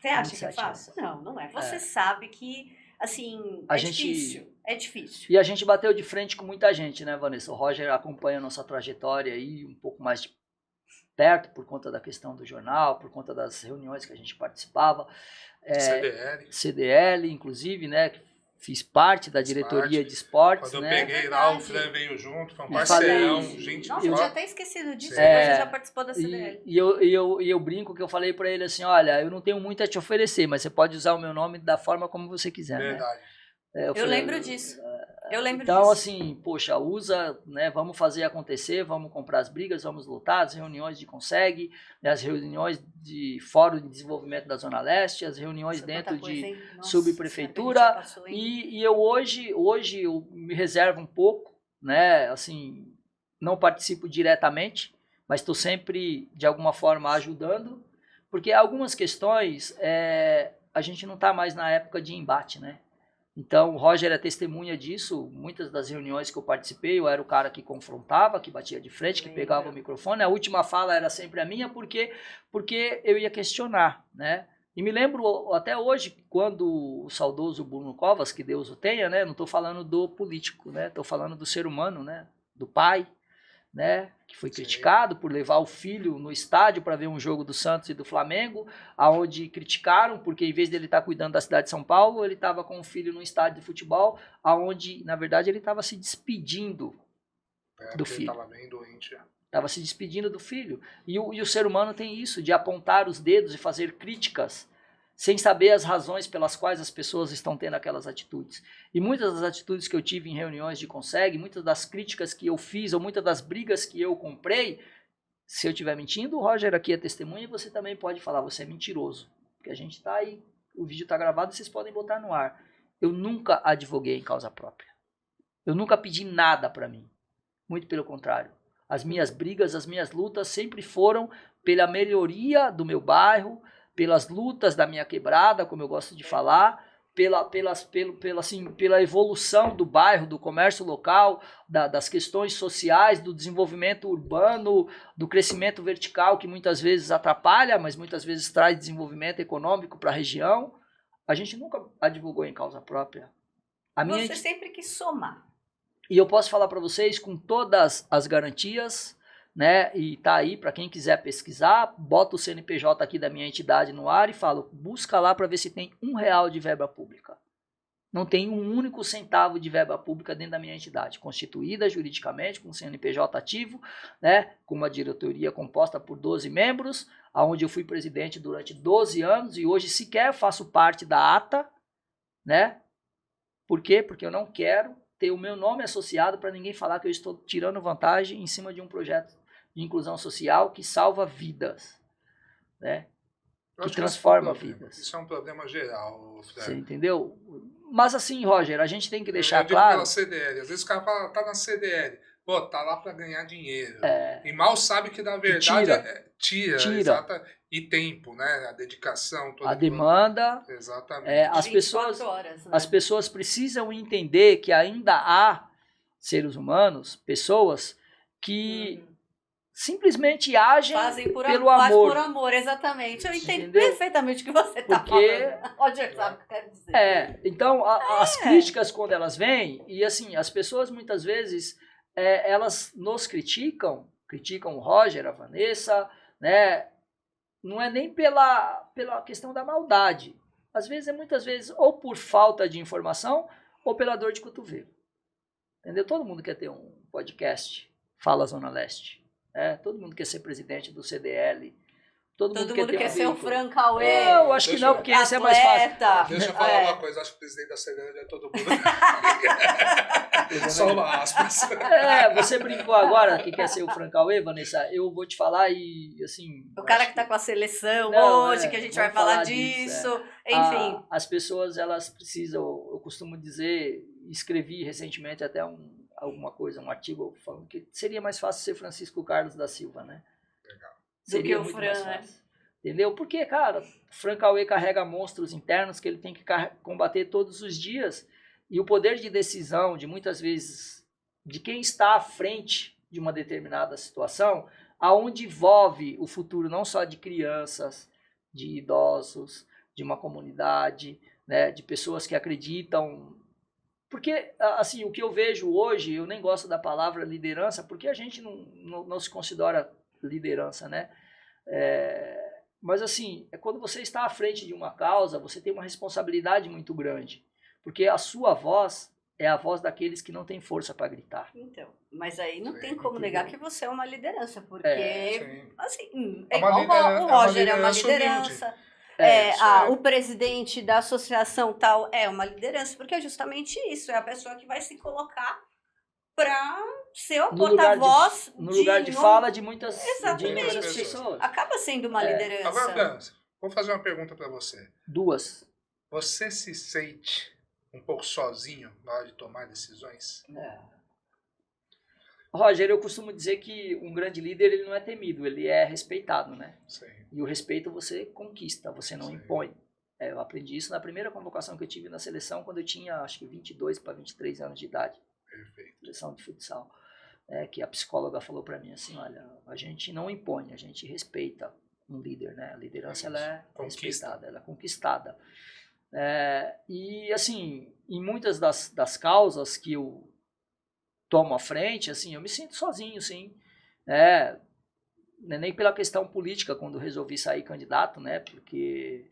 Você acha que é fácil? Não, não é. Você sabe que, assim, difícil. É difícil. E a gente bateu de frente com muita gente, né, Vanessa? O Roger acompanha a nossa trajetória aí um pouco mais de perto, por conta da questão do jornal, por conta das reuniões que a gente participava. CDL. CDL, inclusive, né? fiz parte da diretoria de esportes, Quando né? eu peguei lá, o Fran veio junto, foi um E parceirão, falei- gente. Nossa, eu ó, tinha até esquecido disso, Sim. depois você já participou da CDL. E eu brinco que eu falei pra ele assim, olha, eu não tenho muito a te oferecer, mas você pode usar o meu nome da forma como você quiser, né? Verdade. Eu Eu lembro disso. Eu lembro Então, disso. assim, poxa, usa, né? Vamos fazer acontecer, vamos comprar as brigas, vamos lutar, as reuniões de Consegue, né, as reuniões de Fórum de Desenvolvimento da Zona Leste, as reuniões dentro de subprefeitura. E eu hoje eu me reservo um pouco, né? Assim, não participo diretamente, mas estou sempre, de alguma forma, ajudando, porque algumas questões a gente não está mais na época de embate, né? Então, o Roger é testemunha disso. Muitas das reuniões que eu participei, eu era o cara que confrontava, que batia de frente, que pegava o microfone. A última fala era sempre a minha, porque eu ia questionar, né? E me lembro até hoje, quando o saudoso Bruno Covas, que Deus o tenha, né? Não estou falando do político, né? Estou falando do ser humano, né? Do pai, né, que foi criticado por levar o filho no estádio para ver um jogo do Santos e do Flamengo, aonde criticaram porque em vez dele estar cuidando da cidade de São Paulo, ele estava com o filho no estádio de futebol, aonde na verdade ele estava se despedindo do filho. Estava bem doente. Estava se despedindo do filho. E o ser humano tem isso, de apontar os dedos e fazer críticas sem saber as razões pelas quais as pessoas estão tendo aquelas atitudes. E muitas das atitudes que eu tive em reuniões de Consegue, muitas das críticas que eu fiz, ou muitas das brigas que eu comprei, se eu estiver mentindo, o Roger aqui é testemunha e você também pode falar, você é mentiroso. Porque a gente está aí, o vídeo está gravado e vocês podem botar no ar. Eu nunca advoguei em causa própria. Eu nunca pedi nada para mim. Muito pelo contrário. As minhas brigas, as minhas lutas sempre foram pela melhoria do meu bairro, pelas lutas da minha quebrada, como eu gosto de falar, pela evolução do bairro, do comércio local, das questões sociais, do desenvolvimento urbano, do crescimento vertical, que muitas vezes atrapalha, mas muitas vezes traz desenvolvimento econômico para a região. A gente nunca advogou em causa própria. Você sempre quis somar. E eu posso falar para vocês com todas as garantias, né? E tá aí para quem quiser pesquisar, bota o CNPJ aqui da minha entidade no ar e fala, busca lá para ver se tem R$1 de verba pública. Não tem um único centavo de verba pública dentro da minha entidade, constituída juridicamente, com CNPJ ativo, né? Com uma diretoria composta por 12 membros, onde eu fui presidente durante 12 anos e hoje sequer faço parte da ata, né? Por quê? Porque eu não quero ter o meu nome associado para ninguém falar que eu estou tirando vantagem em cima de um projeto de inclusão social que salva vidas, né? Que transforma vidas. Isso é um problema geral, Fred. Você entendeu? Mas assim, Roger, a gente tem que deixar eu digo claro... pela CDL. Às vezes o cara fala, tá na CDL. Pô, tá lá para ganhar dinheiro. E mal sabe que, na verdade, tira. Exata, e tempo, né? A dedicação. Toda a demanda. Exatamente. As pessoas precisam entender que ainda há seres humanos, pessoas que simplesmente agem pelo amor. Faz por amor, exatamente. Eu entendo perfeitamente o que você está falando. Roger sabe o que eu quero dizer. Então, as críticas, quando elas vêm, e assim, as pessoas muitas vezes... elas nos criticam o Roger, a Vanessa, né? Não é nem pela questão da maldade. Às vezes, muitas vezes, ou por falta de informação, ou pela dor de cotovelo. Entendeu? Todo mundo quer ter um podcast, Fala Zona Leste. Todo mundo quer ser presidente do CDL. Todo mundo quer ser o Fran Cauê. Não, eu acho que não, porque esse é mais fácil. Deixa eu falar uma coisa, acho que o presidente da CDL é todo mundo. Só uma aspas. Você brincou agora que quer ser o Fran Cauê, Vanessa. Eu vou te falar e, assim... O cara que tá com a seleção hoje, que a gente vai falar disso. Enfim. As pessoas, elas precisam... Eu costumo dizer, escrevi recentemente até alguma coisa, um artigo falando que seria mais fácil ser Francisco Carlos da Silva, né? Legal. Seria muito mais fácil. Entendeu? Porque, cara, Fran Cauê carrega monstros internos que ele tem que combater todos os dias. E o poder de decisão, de muitas vezes, de quem está à frente de uma determinada situação, aonde envolve o futuro não só de crianças, de idosos, de uma comunidade, né, de pessoas que acreditam. Porque, assim, o que eu vejo hoje, eu nem gosto da palavra liderança, porque a gente não se considera liderança, né? Mas, assim, quando você está à frente de uma causa, você tem uma responsabilidade muito grande. Porque a sua voz é a voz daqueles que não têm força para gritar. Então, mas aí não Sim, tem como entendeu? negar que você é uma liderança, porque, Sim. assim, É é uma igual o Roger é uma liderança humilde. liderança, Isso é. o presidente da associação tal é uma liderança, porque é justamente isso, é a pessoa que vai se colocar para ser o No lugar porta-voz no lugar de nome- fala de muitas Exatamente. pessoas. Acaba sendo uma Agora, liderança. Dan, vou fazer uma pergunta para você. Duas. Você se sente um pouco sozinho na hora de tomar decisões? Roger, eu costumo dizer que um grande líder ele não é temido, ele é respeitado, né? Sim. E o respeito você conquista, você não Sim. impõe. Eu aprendi isso na primeira convocação que eu tive na seleção, quando eu tinha, acho que 22 para 23 anos de idade. Perfeito. Seleção de futsal. Que a psicóloga falou para mim assim, olha, a gente não impõe, a gente respeita um líder, né? A liderança ela é respeitada, ela é conquistada. E assim, em muitas das causas que eu tomo à frente, assim, eu me sinto sozinho, sim. Nem pela questão política, quando resolvi sair candidato, né? Porque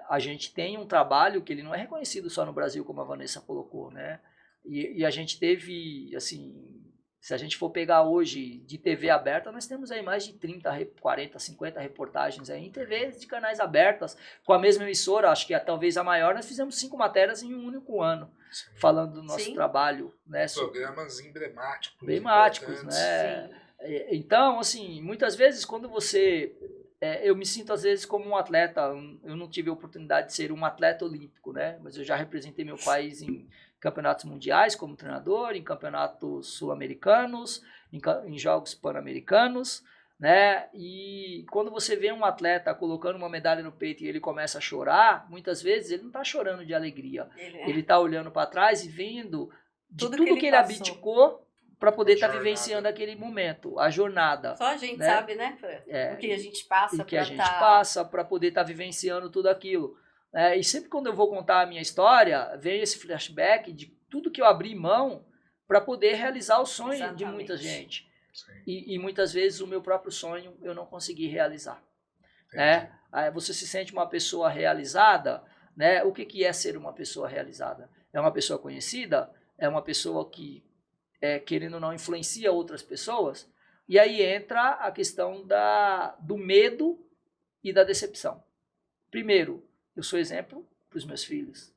a gente tem um trabalho que ele não é reconhecido só no Brasil, como a Vanessa colocou, né? E a gente teve, assim, se a gente for pegar hoje de TV aberta, nós temos aí mais de 30, 40, 50 reportagens aí em TV de canais abertas, com a mesma emissora, acho que talvez a maior, nós fizemos 5 matérias em um único ano, Sim. falando do nosso Sim. trabalho, né? Programas emblemáticos, né? Sim. Então, assim, muitas vezes quando você... eu me sinto às vezes como um atleta, eu não tive a oportunidade de ser um atleta olímpico, né? Mas eu já representei meu país em campeonatos mundiais como treinador, em campeonatos sul-americanos, em jogos pan-americanos, né? E quando você vê um atleta colocando uma medalha no peito e ele começa a chorar, muitas vezes ele não está chorando de alegria, ele está olhando para trás e vendo de tudo que ele abdicou para poder estar vivenciando aquele momento, a jornada. Só a gente né? sabe, né? O que a gente passa para poder estar vivenciando tudo aquilo. E sempre quando eu vou contar a minha história, vem esse flashback de tudo que eu abri mão para poder realizar o sonho Exatamente. de muita gente. Sim. E muitas vezes o meu próprio sonho eu não consegui realizar. Aí você se sente uma pessoa realizada, né? O que é ser uma pessoa realizada? É uma pessoa conhecida? É uma pessoa que, querendo ou não, influencia outras pessoas? E aí entra a questão do medo e da decepção. Primeiro, eu sou exemplo para os meus filhos.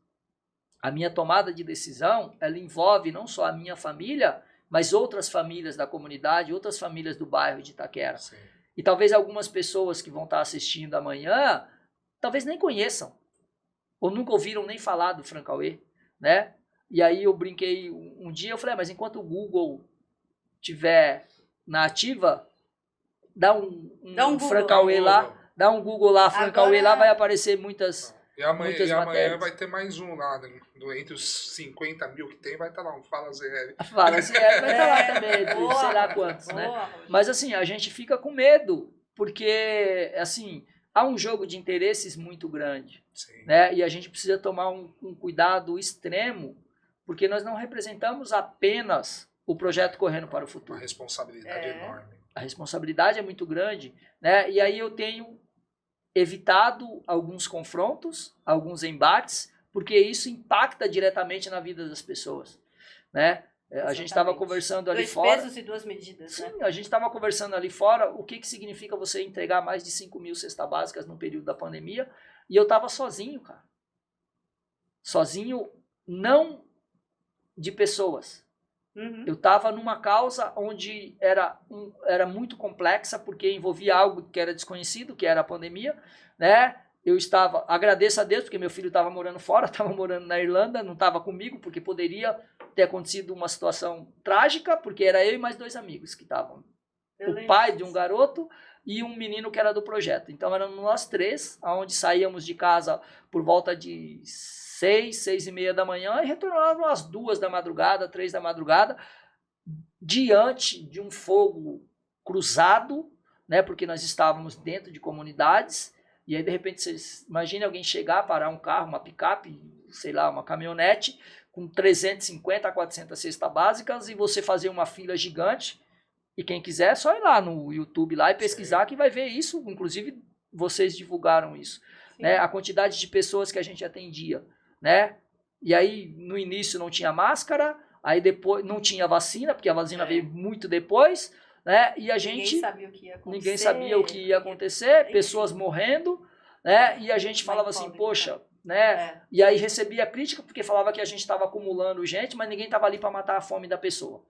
A minha tomada de decisão, ela envolve não só a minha família, mas outras famílias da comunidade, outras famílias do bairro de Itaquera. Sim. E talvez algumas pessoas que vão estar assistindo amanhã, talvez nem conheçam, ou nunca ouviram nem falar do Francauê, né? E aí eu brinquei um dia, eu falei, mas enquanto o Google tiver na ativa, dá um Francauê lá, dá um Google lá, Francauê lá, vai aparecer muitas amanhã vai ter mais um lá, entre os 50 mil que tem, vai estar lá um Fala ZL. Fala ZL vai estar lá também, sei lá quantos, né? Mas assim, a gente fica com medo, porque assim, há um jogo de interesses muito grande, né? E a gente precisa tomar um cuidado extremo, porque nós não representamos apenas o projeto Correndo para o Futuro. Uma responsabilidade enorme. A responsabilidade é muito grande, né? E aí eu tenho evitado alguns confrontos, alguns embates, porque isso impacta diretamente na vida das pessoas, né? A gente estava conversando ali fora. 2 pesos e 2 medidas, sim, né? A gente estava conversando ali fora o que significa você entregar mais de 5 mil cestas básicas no período da pandemia, e eu estava sozinho, cara. Sozinho, não de pessoas. Uhum. Eu estava numa causa onde era muito complexa, porque envolvia algo que era desconhecido, que era a pandemia, né? Eu agradeço a Deus, porque meu filho estava morando fora, estava morando na Irlanda, não estava comigo, porque poderia ter acontecido uma situação trágica, porque era eu e mais 2 amigos que estavam. O pai de um garoto e um menino que era do projeto. Então éramos nós 3, onde saíamos de casa por volta de 6 e meia da manhã e retornávamos às 2 da madrugada, 3 da madrugada, diante de um fogo cruzado, né, porque nós estávamos dentro de comunidades, e aí de repente vocês imaginem alguém chegar, parar um carro, uma picape, sei lá, uma caminhonete, com 350 a 400 cestas básicas, e você fazer uma fila gigante, e quem quiser é só ir lá no YouTube lá e pesquisar, que vai ver isso, inclusive vocês divulgaram isso, né, a quantidade de pessoas que a gente atendia, né? E aí, no início não tinha máscara, aí depois não tinha vacina, porque a vacina veio muito depois, né? E a gente... Ninguém sabia o que ia acontecer. Pessoas morrendo, né? E a gente falava assim, poxa, né? E aí recebia crítica porque falava que a gente estava acumulando gente, mas ninguém estava ali para matar a fome da pessoa.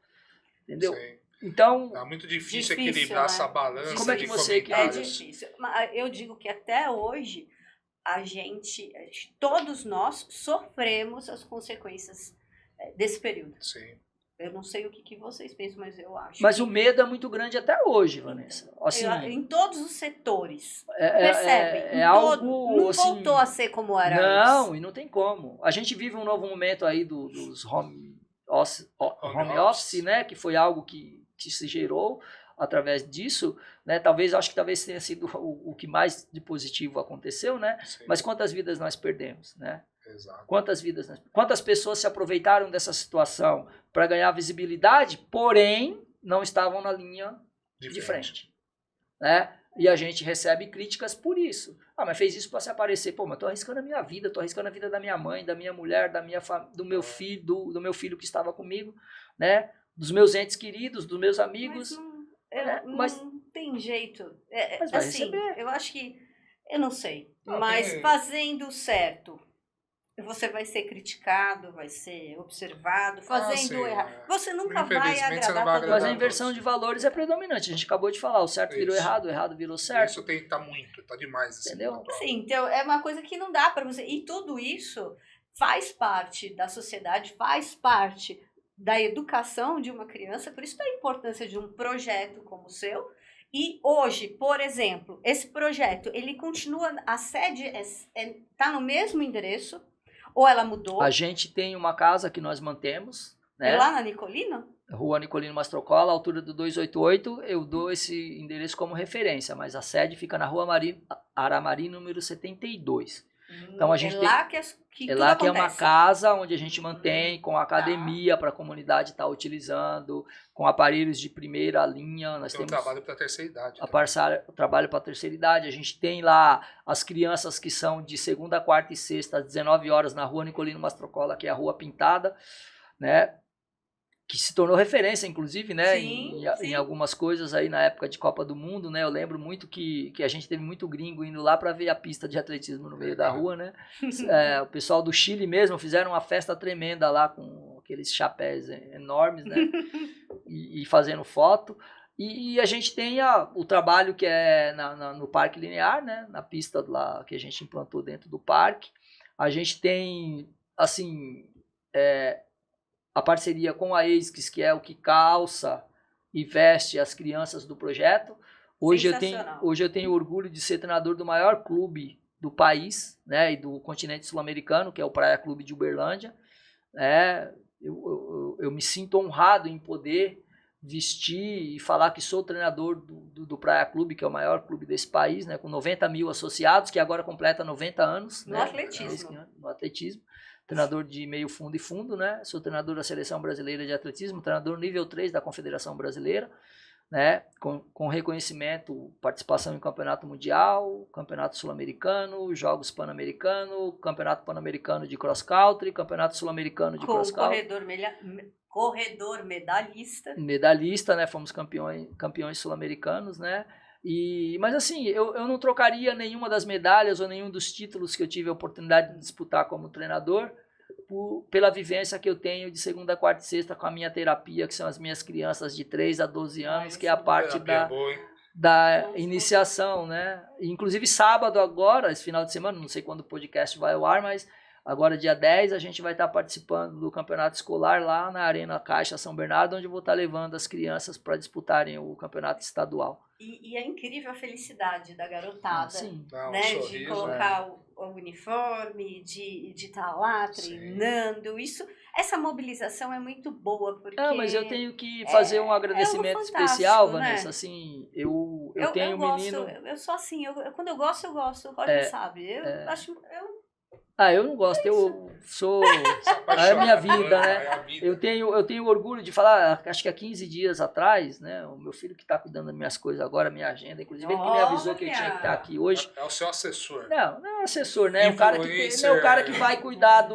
Entendeu? Sim. Então... É muito difícil equilibrar essa balança. Como é que você É difícil. Eu digo que até hoje, todos nós sofremos as consequências desse período. Sim. Eu não sei o que vocês pensam, mas eu acho. Mas o medo é muito grande até hoje, Vanessa. Assim, em todos os setores. Percebe? Algo, não assim, voltou a ser como era antes. Não, e não tem como. A gente vive um novo momento aí dos home office, né? Que foi algo que se gerou através disso, né? Acho que talvez tenha sido o que mais de positivo aconteceu, né? Sim. Mas quantas vidas nós perdemos, né? Exato. Quantas pessoas se aproveitaram dessa situação para ganhar visibilidade, porém não estavam na linha de frente, né? E a gente recebe críticas por isso. Mas fez isso para se aparecer. Pô, mas tô arriscando a minha vida, tô arriscando a vida da minha mãe, da minha mulher, do meu filho, do meu filho que estava comigo, né? Dos meus entes queridos, dos meus amigos. Mas não tem jeito. Mas vai assim, receber. eu acho que, eu não sei, mas fazendo certo, você vai ser criticado, vai ser observado, fazendo errado. Você nunca vai agradar todo mundo. Mas a inversão de valores é predominante. A gente acabou de falar, o certo virou errado, o errado virou certo. Isso tem que estar tá demais. Assim, entendeu? Sim, então é uma coisa que não dá para você. E tudo isso faz parte da sociedade, faz parte da educação de uma criança, por isso da importância de um projeto como o seu. E hoje, por exemplo, esse projeto, ele continua, a sede está no mesmo endereço, ou ela mudou? A gente tem uma casa que nós mantemos. Né? É lá na Nicolino? Rua Nicolino Mastrocola, altura do 288. Eu dou esse endereço como referência, mas a sede fica na Rua Aramari, número 72. Então a gente lá que é uma casa onde a gente mantém com academia para a comunidade estar utilizando, com aparelhos de primeira linha. Nós temos trabalho para a terceira idade. Trabalho para a terceira idade. A gente tem lá as crianças que são de segunda, quarta e sexta às 19 horas na Rua Nicolino Mastrocola, que é a Rua Pintada, né? Que se tornou referência, inclusive, né, em algumas coisas aí na época de Copa do Mundo, né, eu lembro muito que a gente teve muito gringo indo lá para ver a pista de atletismo no meio da rua, né, o pessoal do Chile mesmo fizeram uma festa tremenda lá com aqueles chapéus enormes, né, e fazendo foto, e a gente tem o trabalho que é no Parque Linear, né, na pista lá que a gente implantou dentro do parque, a gente tem, assim, a parceria com a ASICS, que é o que calça e veste as crianças do projeto. Hoje eu tenho orgulho de ser treinador do maior clube do país, né, e do continente sul-americano, que é o Praia Clube de Uberlândia. Eu me sinto honrado em poder vestir e falar que sou treinador do Praia Clube, que é o maior clube desse país, né, com 90 mil associados, que agora completa 90 anos. No atletismo. Treinador de meio fundo e fundo, né? Sou treinador da Seleção Brasileira de Atletismo, treinador nível 3 da Confederação Brasileira, né? Com reconhecimento, participação em Campeonato Mundial, Campeonato Sul-Americano, Jogos Pan-Americano, Campeonato Pan-Americano de Cross Country, Campeonato Sul-Americano de Cross Country. Corredor medalhista. Medalhista, né? Fomos campeões sul-americanos, né? Mas assim, eu não trocaria nenhuma das medalhas ou nenhum dos títulos que eu tive a oportunidade de disputar como treinador pela vivência que eu tenho de segunda, quarta e sexta com a minha terapia, que são as minhas crianças de 3 a 12 anos, que é a parte da iniciação, né? Inclusive sábado agora, esse final de semana, não sei quando o podcast vai ao ar, mas agora dia 10 a gente vai estar participando do campeonato escolar lá na Arena Caixa São Bernardo, onde eu vou estar levando as crianças para disputarem o campeonato estadual. E é incrível a felicidade da garotada, né? Sorriso, de colocar o uniforme, de estar lá treinando. Essa mobilização é muito boa, porque... mas eu tenho que fazer um agradecimento especial, Vanessa, né? assim, eu tenho um menino... Eu sou assim, quando eu gosto, o Roger sabe. Eu não gosto, eu sou... É a minha vida, né? Eu tenho orgulho de falar, acho que há 15 dias atrás, né? O meu filho que está cuidando das minhas coisas agora, minha agenda, inclusive ele que me avisou que ele tinha que estar aqui hoje. É o seu assessor. Não, um assessor, né? O cara que vai cuidar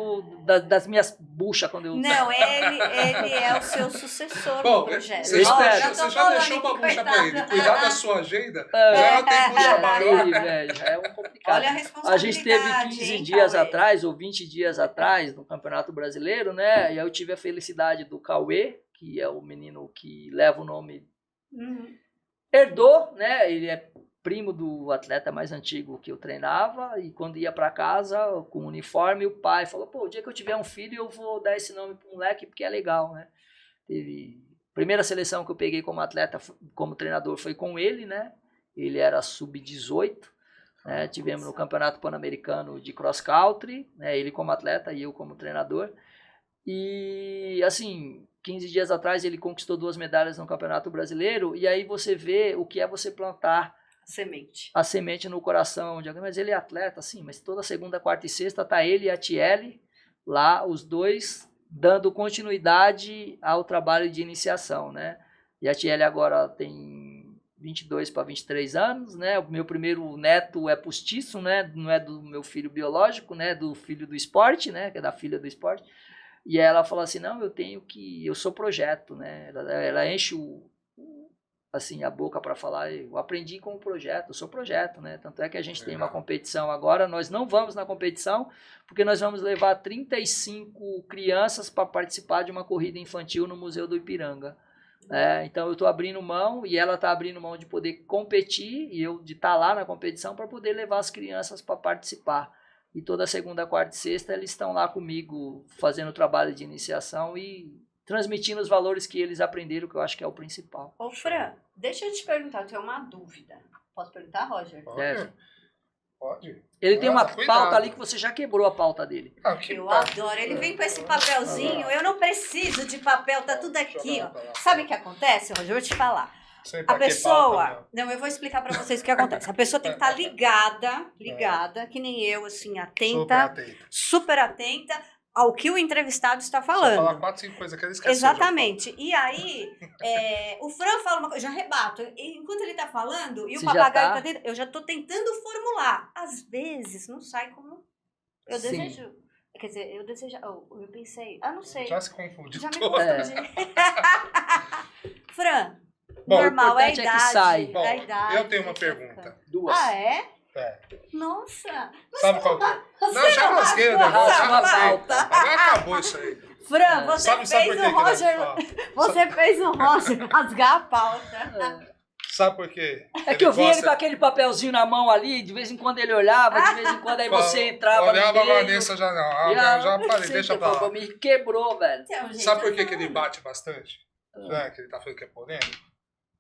das minhas buchas quando eu... Não, ele é o seu sucessor no Bom, projeto. você já Ó, deixou uma bucha pra ele. Cuidar da sua agenda, É. já tem bucha maior. Aí, velho, já é um complicado. Olha a A responsabilidade. gente teve 15 dias atrás, ou 20 dias atrás, no Campeonato Brasileiro, né? E aí eu tive a felicidade do Cauê, que é o menino que leva o nome... Herdou, né? Ele é primo do atleta mais antigo que eu treinava, e quando ia para casa com o uniforme, o pai falou, pô, o dia que eu tiver um filho eu vou dar esse nome pro moleque porque é legal, né? Primeira seleção que eu peguei como atleta, como treinador, foi com ele, né? Ele era sub-18, né? Tivemos no Campeonato Pan-Americano de Cross Country, né? Ele como atleta e eu como treinador. E assim, 15 dias atrás ele conquistou 2 medalhas no Campeonato Brasileiro, e aí você vê o que é você plantar a semente no coração de alguém. Mas ele é atleta, sim, mas toda segunda, quarta e sexta tá ele e a Tiele lá, os dois dando continuidade ao trabalho de iniciação, né? E a Tiele agora tem 22 para 23 anos, né? O meu primeiro neto é postiço, né? Não é do meu filho biológico, né? Do filho do esporte, né? Que é da filha do esporte. E ela falou assim, não, eu sou projeto, né? Ela enche assim, a boca para falar, eu aprendi com o projeto, eu sou projeto, né? Tanto é que a gente tem uma competição agora, nós não vamos na competição, porque nós vamos levar 35 crianças para participar de uma corrida infantil no Museu do Ipiranga. Então eu estou abrindo mão, e ela está abrindo mão de poder competir, e eu de estar lá na competição para poder levar as crianças para participar. E toda segunda, quarta e sexta eles estão lá comigo fazendo o trabalho de iniciação e transmitindo os valores que eles aprenderam, que eu acho que é o principal. Ô, Fran, deixa eu te perguntar, eu tenho uma dúvida. Posso perguntar, Roger? Pode. Ele tem uma pauta ali que você já quebrou a pauta dele. Eu adoro. Ele vem com esse papelzinho. Eu não preciso de papel, tá tudo aqui, ó. Sabe o que acontece, Roger? Eu vou te falar. A pessoa... Não, eu vou explicar pra vocês o que acontece. A pessoa tem que estar ligada, que nem eu, assim, atenta, super atenta ao que o entrevistado está falando. Falar 4, 5 coisas que ele esqueceu. Exatamente. E aí, o Fran fala uma coisa, eu já rebato. Enquanto ele está falando, e o papagaio está dentro, eu já estou tentando formular. Às vezes, não sai como eu desejo. Quer dizer, eu pensei, não sei. Já se confundiu. Já me confundi. Fran, bom, normal, é a idade. É que sai. Bom, é a idade. Eu tenho uma pergunta. 2. Ah, é? É. Nossa. Sabe qual que é? Não, já rasguei o negócio, já rasguei. Agora acabou isso aí. Fran, você fez o Roger... Você fez o Roger rasgar a pauta. Sabe por quê? É que eu vi ele com aquele papelzinho na mão ali, de vez em quando ele olhava, de vez em quando aí você entrava olhava a Vanessa já não. Já falei, deixa pra lá. Me quebrou, velho. Então, gente, sabe por que ele bate bastante? Que ele tá falando que é polêmico?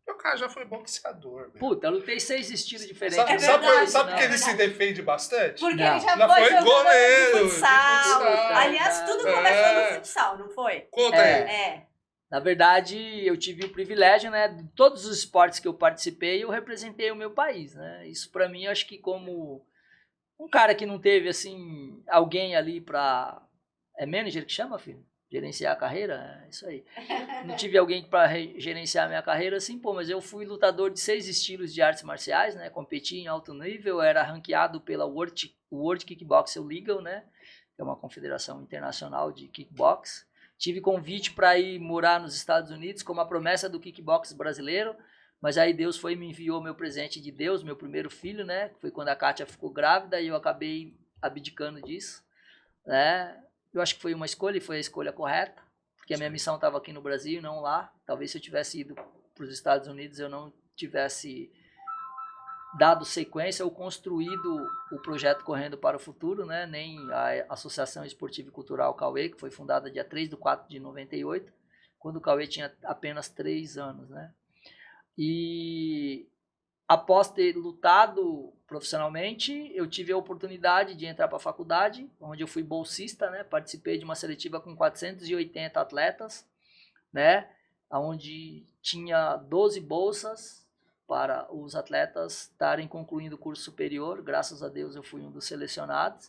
O cara já foi boxeador. Velho. Puta, eu lutei 6 estilos diferentes. Sabe por que ele se defende bastante? Porque ele já foi jogador de futsal. Aliás, tudo começou no futsal, não foi? Conta aí. Na verdade, eu tive o privilégio, né, de todos os esportes que eu participei, eu representei o meu país, né? Isso pra mim, eu acho que como um cara que não teve, assim, alguém ali pra... É manager que chama, filho? Gerenciar a carreira? É isso aí. Não tive alguém para gerenciar a minha carreira, assim, mas eu fui lutador de 6 estilos de artes marciais, né? Competi em alto nível, era ranqueado pela World Kickboxing Legal, né? Que é uma confederação internacional de kickbox. Tive convite para ir morar nos Estados Unidos como a promessa do kickbox brasileiro, mas aí Deus me enviou meu presente de Deus, meu primeiro filho, né? Foi quando a Kátia ficou grávida e eu acabei abdicando disso, né? Eu acho que foi uma escolha e foi a escolha correta, porque a minha missão estava aqui no Brasil, não lá. Talvez se eu tivesse ido para os Estados Unidos eu não tivesse dado sequência ou construído o projeto Correndo para o Futuro, né? Nem a Associação Esportiva e Cultural Cauê, que foi fundada dia 3/4/98, quando o Cauê tinha apenas 3 anos, né? E após ter lutado profissionalmente, eu tive a oportunidade de entrar para a faculdade, onde eu fui bolsista, né? Participei de uma seletiva com 480 atletas, né? Onde tinha 12 bolsas para os atletas estarem concluindo o curso superior. Graças a Deus eu fui um dos selecionados,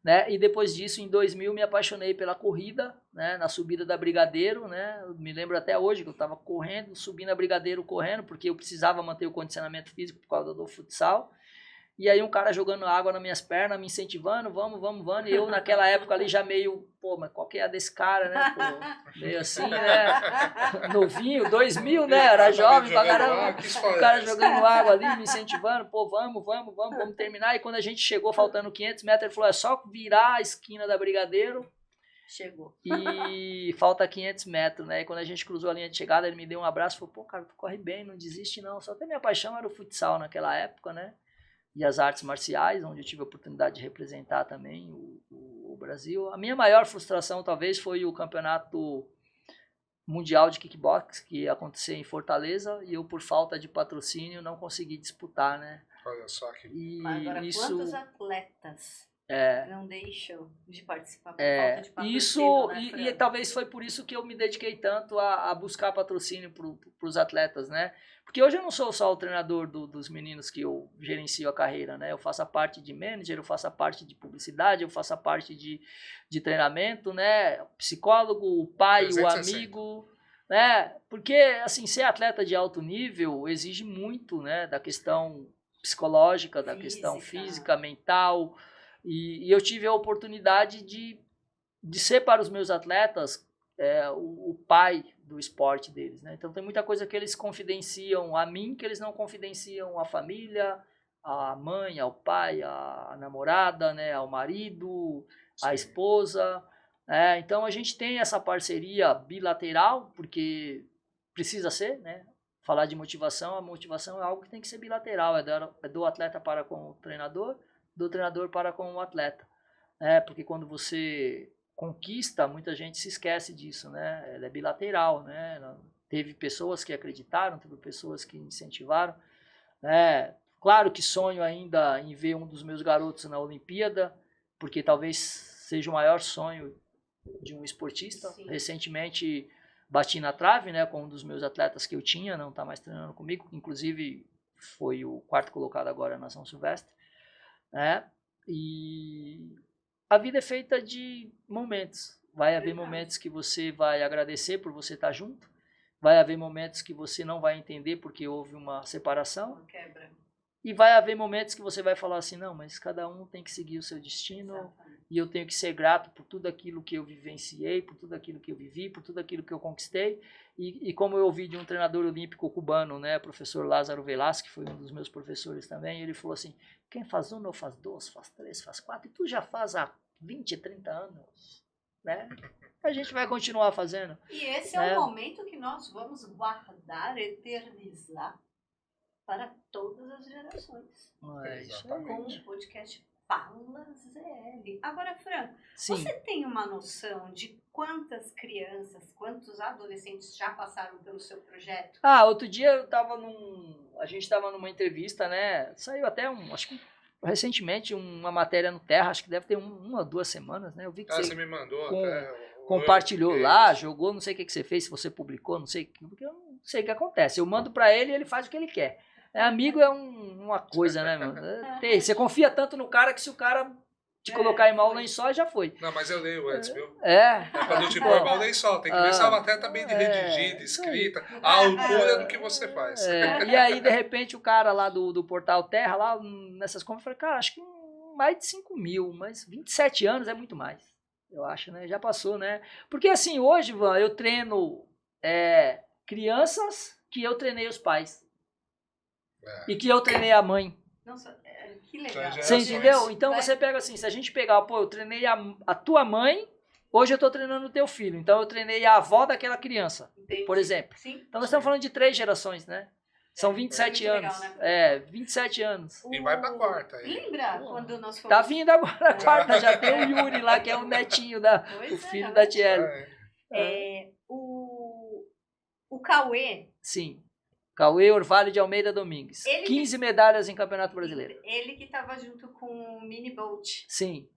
né? E depois disso, em 2000, me apaixonei pela corrida, né? Na subida da Brigadeiro, né? Eu me lembro até hoje que eu estava correndo, subindo a Brigadeiro correndo, porque eu precisava manter o condicionamento físico por causa do futsal. E aí um cara jogando água nas minhas pernas, me incentivando, vamos. E eu naquela época ali já meio, pô, mas qual que é a desse cara, né? Pô, meio assim, né? Novinho, 2000, né? Era jovem pra caramba. O cara jogando água ali, me incentivando, pô, vamos terminar. E quando a gente chegou faltando 500 metros, ele falou, é só virar a esquina da Brigadeiro. Chegou. E falta 500 metros, né? E quando a gente cruzou a linha de chegada, ele me deu um abraço e falou, pô, cara, tu corre bem, não desiste não. Só que a minha paixão era o futsal naquela época, né? E as artes marciais, onde eu tive a oportunidade de representar também o Brasil. A minha maior frustração, talvez, foi o campeonato mundial de kickbox, que ia acontecer em Fortaleza, e eu, por falta de patrocínio, não consegui disputar, né? Olha só que... Mas agora, quantos atletas não deixam de participar por falta de patrocínio, isso, né, e talvez foi por isso que eu me dediquei tanto a buscar patrocínio para os atletas, né? Porque hoje eu não sou só o treinador dos meninos que eu gerencio a carreira, né? Eu faço a parte de manager, eu faço a parte de publicidade, eu faço a parte de treinamento, né? Psicólogo, o pai, 360. O amigo, né? Porque, assim, ser atleta de alto nível exige muito, né? Da questão psicológica, da questão física, mental. E eu tive a oportunidade de ser para os meus atletas o pai do esporte deles, né? Então tem muita coisa que eles confidenciam a mim, que eles não confidenciam à família, à mãe, ao pai, à namorada, né? Ao marido, à esposa. Então a gente tem essa parceria bilateral, porque precisa ser, né? Falar de motivação, a motivação é algo que tem que ser bilateral, é do atleta para com o treinador, do treinador para com o atleta, porque quando você conquista, muita gente se esquece disso, né? Ela é bilateral, né? Teve pessoas que acreditaram, teve pessoas que incentivaram, né? Claro que sonho ainda em ver um dos meus garotos na Olimpíada, porque talvez seja o maior sonho de um esportista. Sim. Recentemente bati na trave, né, com um dos meus atletas que eu tinha, não está mais treinando comigo, inclusive foi o 4º colocado agora na São Silvestre, né? E a vida é feita de momentos. Vai haver momentos que você vai agradecer por você estar junto. Vai haver momentos que você não vai entender porque houve uma separação. Uma quebra. E vai haver momentos que você vai falar assim, não, mas cada um tem que seguir o seu destino. Exatamente. E eu tenho que ser grato por tudo aquilo que eu vivenciei, por tudo aquilo que eu vivi, por tudo aquilo que eu conquistei. E como eu ouvi de um treinador olímpico cubano, né, professor Lázaro Velasco, que foi um dos meus professores também, ele falou assim, quem faz 1 não faz 2, faz 3, faz 4, e tu já faz há 20, 30 anos, né? A gente vai continuar fazendo. E esse é o momento que nós vamos guardar, eternizar para todas as gerações. Com o podcast Fala ZL. Agora, Fran, sim, você tem uma noção de quantas crianças, quantos adolescentes já passaram pelo seu projeto? Outro dia a gente estava numa entrevista, né? Saiu até acho que recentemente uma matéria no Terra, acho que deve ter 1 ou 2 semanas, né? Eu vi que você me mandou compartilhou lá, jogou, não sei o que você fez, se você publicou, não sei, porque eu não sei o que acontece. Eu mando para ele e ele faz o que ele quer. Amigo é uma coisa, né, meu? Você confia tanto no cara que se o cara te colocar em mau lençol, já foi. Não, mas eu leio antes, viu? É pra não te pôr mau lençol. Tem que ver se a matéria tá bem redigida, escrita, à altura do que você faz. E aí, de repente, o cara lá do Portal Terra, lá nessas conversas, eu falei, cara, acho que mais de 5 mil, mas 27 anos é muito mais, eu acho, né? Já passou, né? Porque assim, hoje, Van, eu treino crianças que eu treinei os pais. E que eu treinei a mãe. Nossa, que legal. Você entendeu? Então você pega assim, se a gente pegar, pô, eu treinei a tua mãe, hoje eu tô treinando o teu filho. Então eu treinei a avó daquela criança, por exemplo. Sim. Então nós estamos falando de 3 gerações, né? São 27 anos. Legal, né? 27 anos. E vai pra 4ª aí. Lembra quando nós fomos... Tá vindo agora a 4ª, já tem o Yuri lá, que é o netinho, o filho da Tiele. O Cauê. Sim. Cauê Orvalho de Almeida Domingues. 15 medalhas em Campeonato Brasileiro. Ele que estava junto com o Mini Bolt. Sim.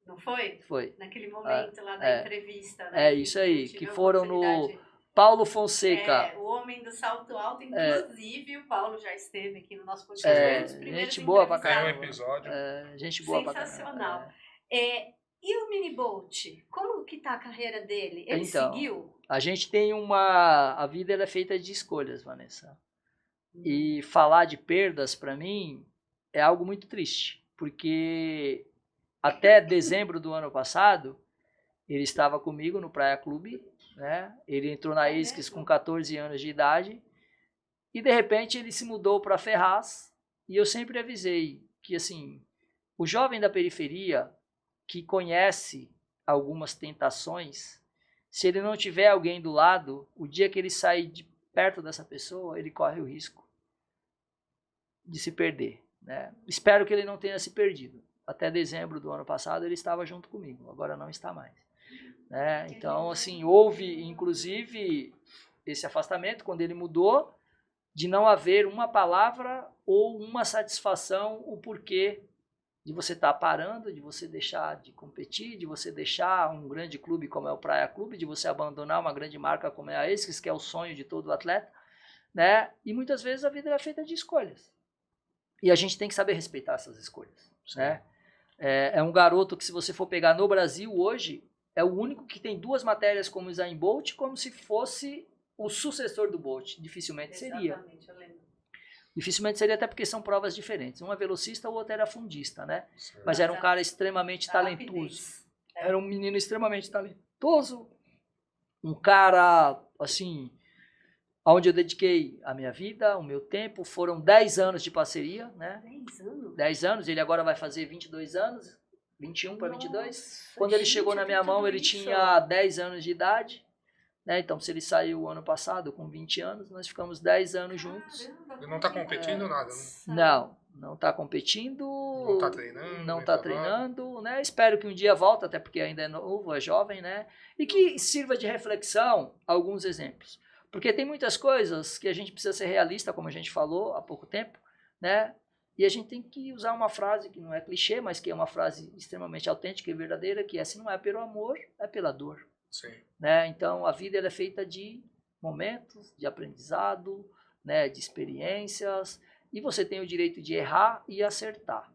Não foi? Foi. Naquele momento lá da entrevista. Né? Isso aí. Que foram no Paulo Fonseca. O homem do salto alto. Inclusive, o Paulo já esteve aqui no nosso podcast. Gente boa pra caramba. Tem um episódio. Gente boa pra caramba. Sensacional. E o Mini Bolt? Como que tá a carreira dele? Ele seguiu? A gente tem a vida ela é feita de escolhas, Vanessa. E falar de perdas, para mim, é algo muito triste, porque até dezembro do ano passado, ele estava comigo no Praia Clube, né? Ele entrou na ISCS com 14 anos de idade, e de repente ele se mudou para Ferraz, e eu sempre avisei que, assim, o jovem da periferia que conhece algumas tentações, se ele não tiver alguém do lado, o dia que ele sair de perto dessa pessoa, ele corre o risco de se perder, né? Espero que ele não tenha se perdido. Até dezembro do ano passado ele estava junto comigo, agora não está mais, né? Então, assim, houve inclusive esse afastamento quando ele mudou, de não haver uma palavra ou uma satisfação, o porquê de você estar parando, de você deixar de competir, de você deixar um grande clube como é o Praia Clube, de você abandonar uma grande marca como é a ASICS, que é o sonho de todo atleta, né? E muitas vezes a vida é feita de escolhas. E a gente tem que saber respeitar essas escolhas, né? É um garoto que, se você for pegar no Brasil hoje, é o único que tem 2 matérias como Usain Bolt, como se fosse o sucessor do Bolt. Dificilmente seria. Exatamente, eu lembro. Dificilmente seria, até porque são provas diferentes. Um é velocista, o outro era fundista, né? Certo. Mas era um cara extremamente talentoso. Era um menino extremamente talentoso. Um cara, assim, onde eu dediquei a minha vida, o meu tempo. Foram 10 anos de parceria, né? 10 anos? 10 anos. Ele agora vai fazer 22 anos. 21 para 22. Nossa, Quando ele gente, chegou na tem minha mão, tudo ele isso. tinha 10 anos de idade. Né? Então, se ele saiu ano passado com 20 anos, nós ficamos 10 anos juntos. Caramba, Ele não está competindo nada, né? Não está competindo. Não está treinando. Não está treinando, né? Espero que um dia volte, até porque ainda é novo, é jovem, né? E que sirva de reflexão alguns exemplos. Porque tem muitas coisas que a gente precisa ser realista, como a gente falou há pouco tempo, né? E a gente tem que usar uma frase que não é clichê, mas que é uma frase extremamente autêntica e verdadeira, que é: se não é pelo amor, é pela dor. Sim. Né? Então, a vida ela é feita de momentos, de aprendizado, né? De experiências, e você tem o direito de errar e acertar.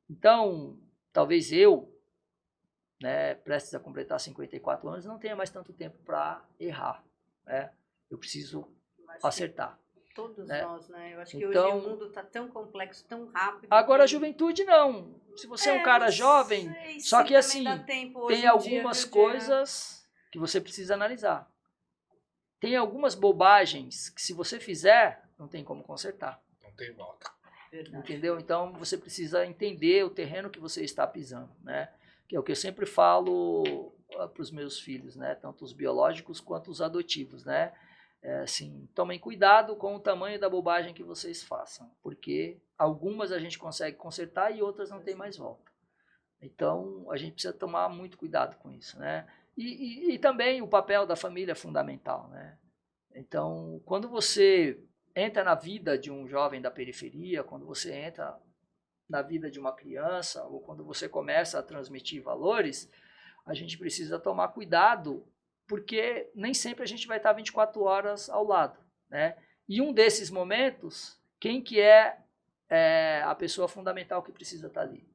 Então, talvez eu, né, prestes a completar 54 anos, não tenha mais tanto tempo para errar, né? Eu preciso acertar. Todos né? nós, né? Eu acho que Então, hoje o mundo está tão complexo, tão rápido. Agora, a que... juventude não. Se você é um cara jovem, sei, só sim, que assim, dá tempo tem hoje em algumas dia, coisas que você precisa analisar. Tem algumas bobagens que, se você fizer, não tem como consertar. Não tem volta. Verdade. Entendeu? Então, você precisa entender o terreno que você está pisando, né? Que é o que eu sempre falo para os meus filhos, né? Tanto os biológicos quanto os adotivos, né? Assim, tomem cuidado com o tamanho da bobagem que vocês façam, porque algumas a gente consegue consertar e outras não tem mais volta. Então, a gente precisa tomar muito cuidado com isso, né? E também o papel da família é fundamental, né? Então, quando você entra na vida de um jovem da periferia, quando você entra na vida de uma criança, ou quando você começa a transmitir valores, a gente precisa tomar cuidado, porque nem sempre a gente vai estar 24 horas ao lado, né? E um desses momentos, quem que é a pessoa fundamental que precisa estar ali?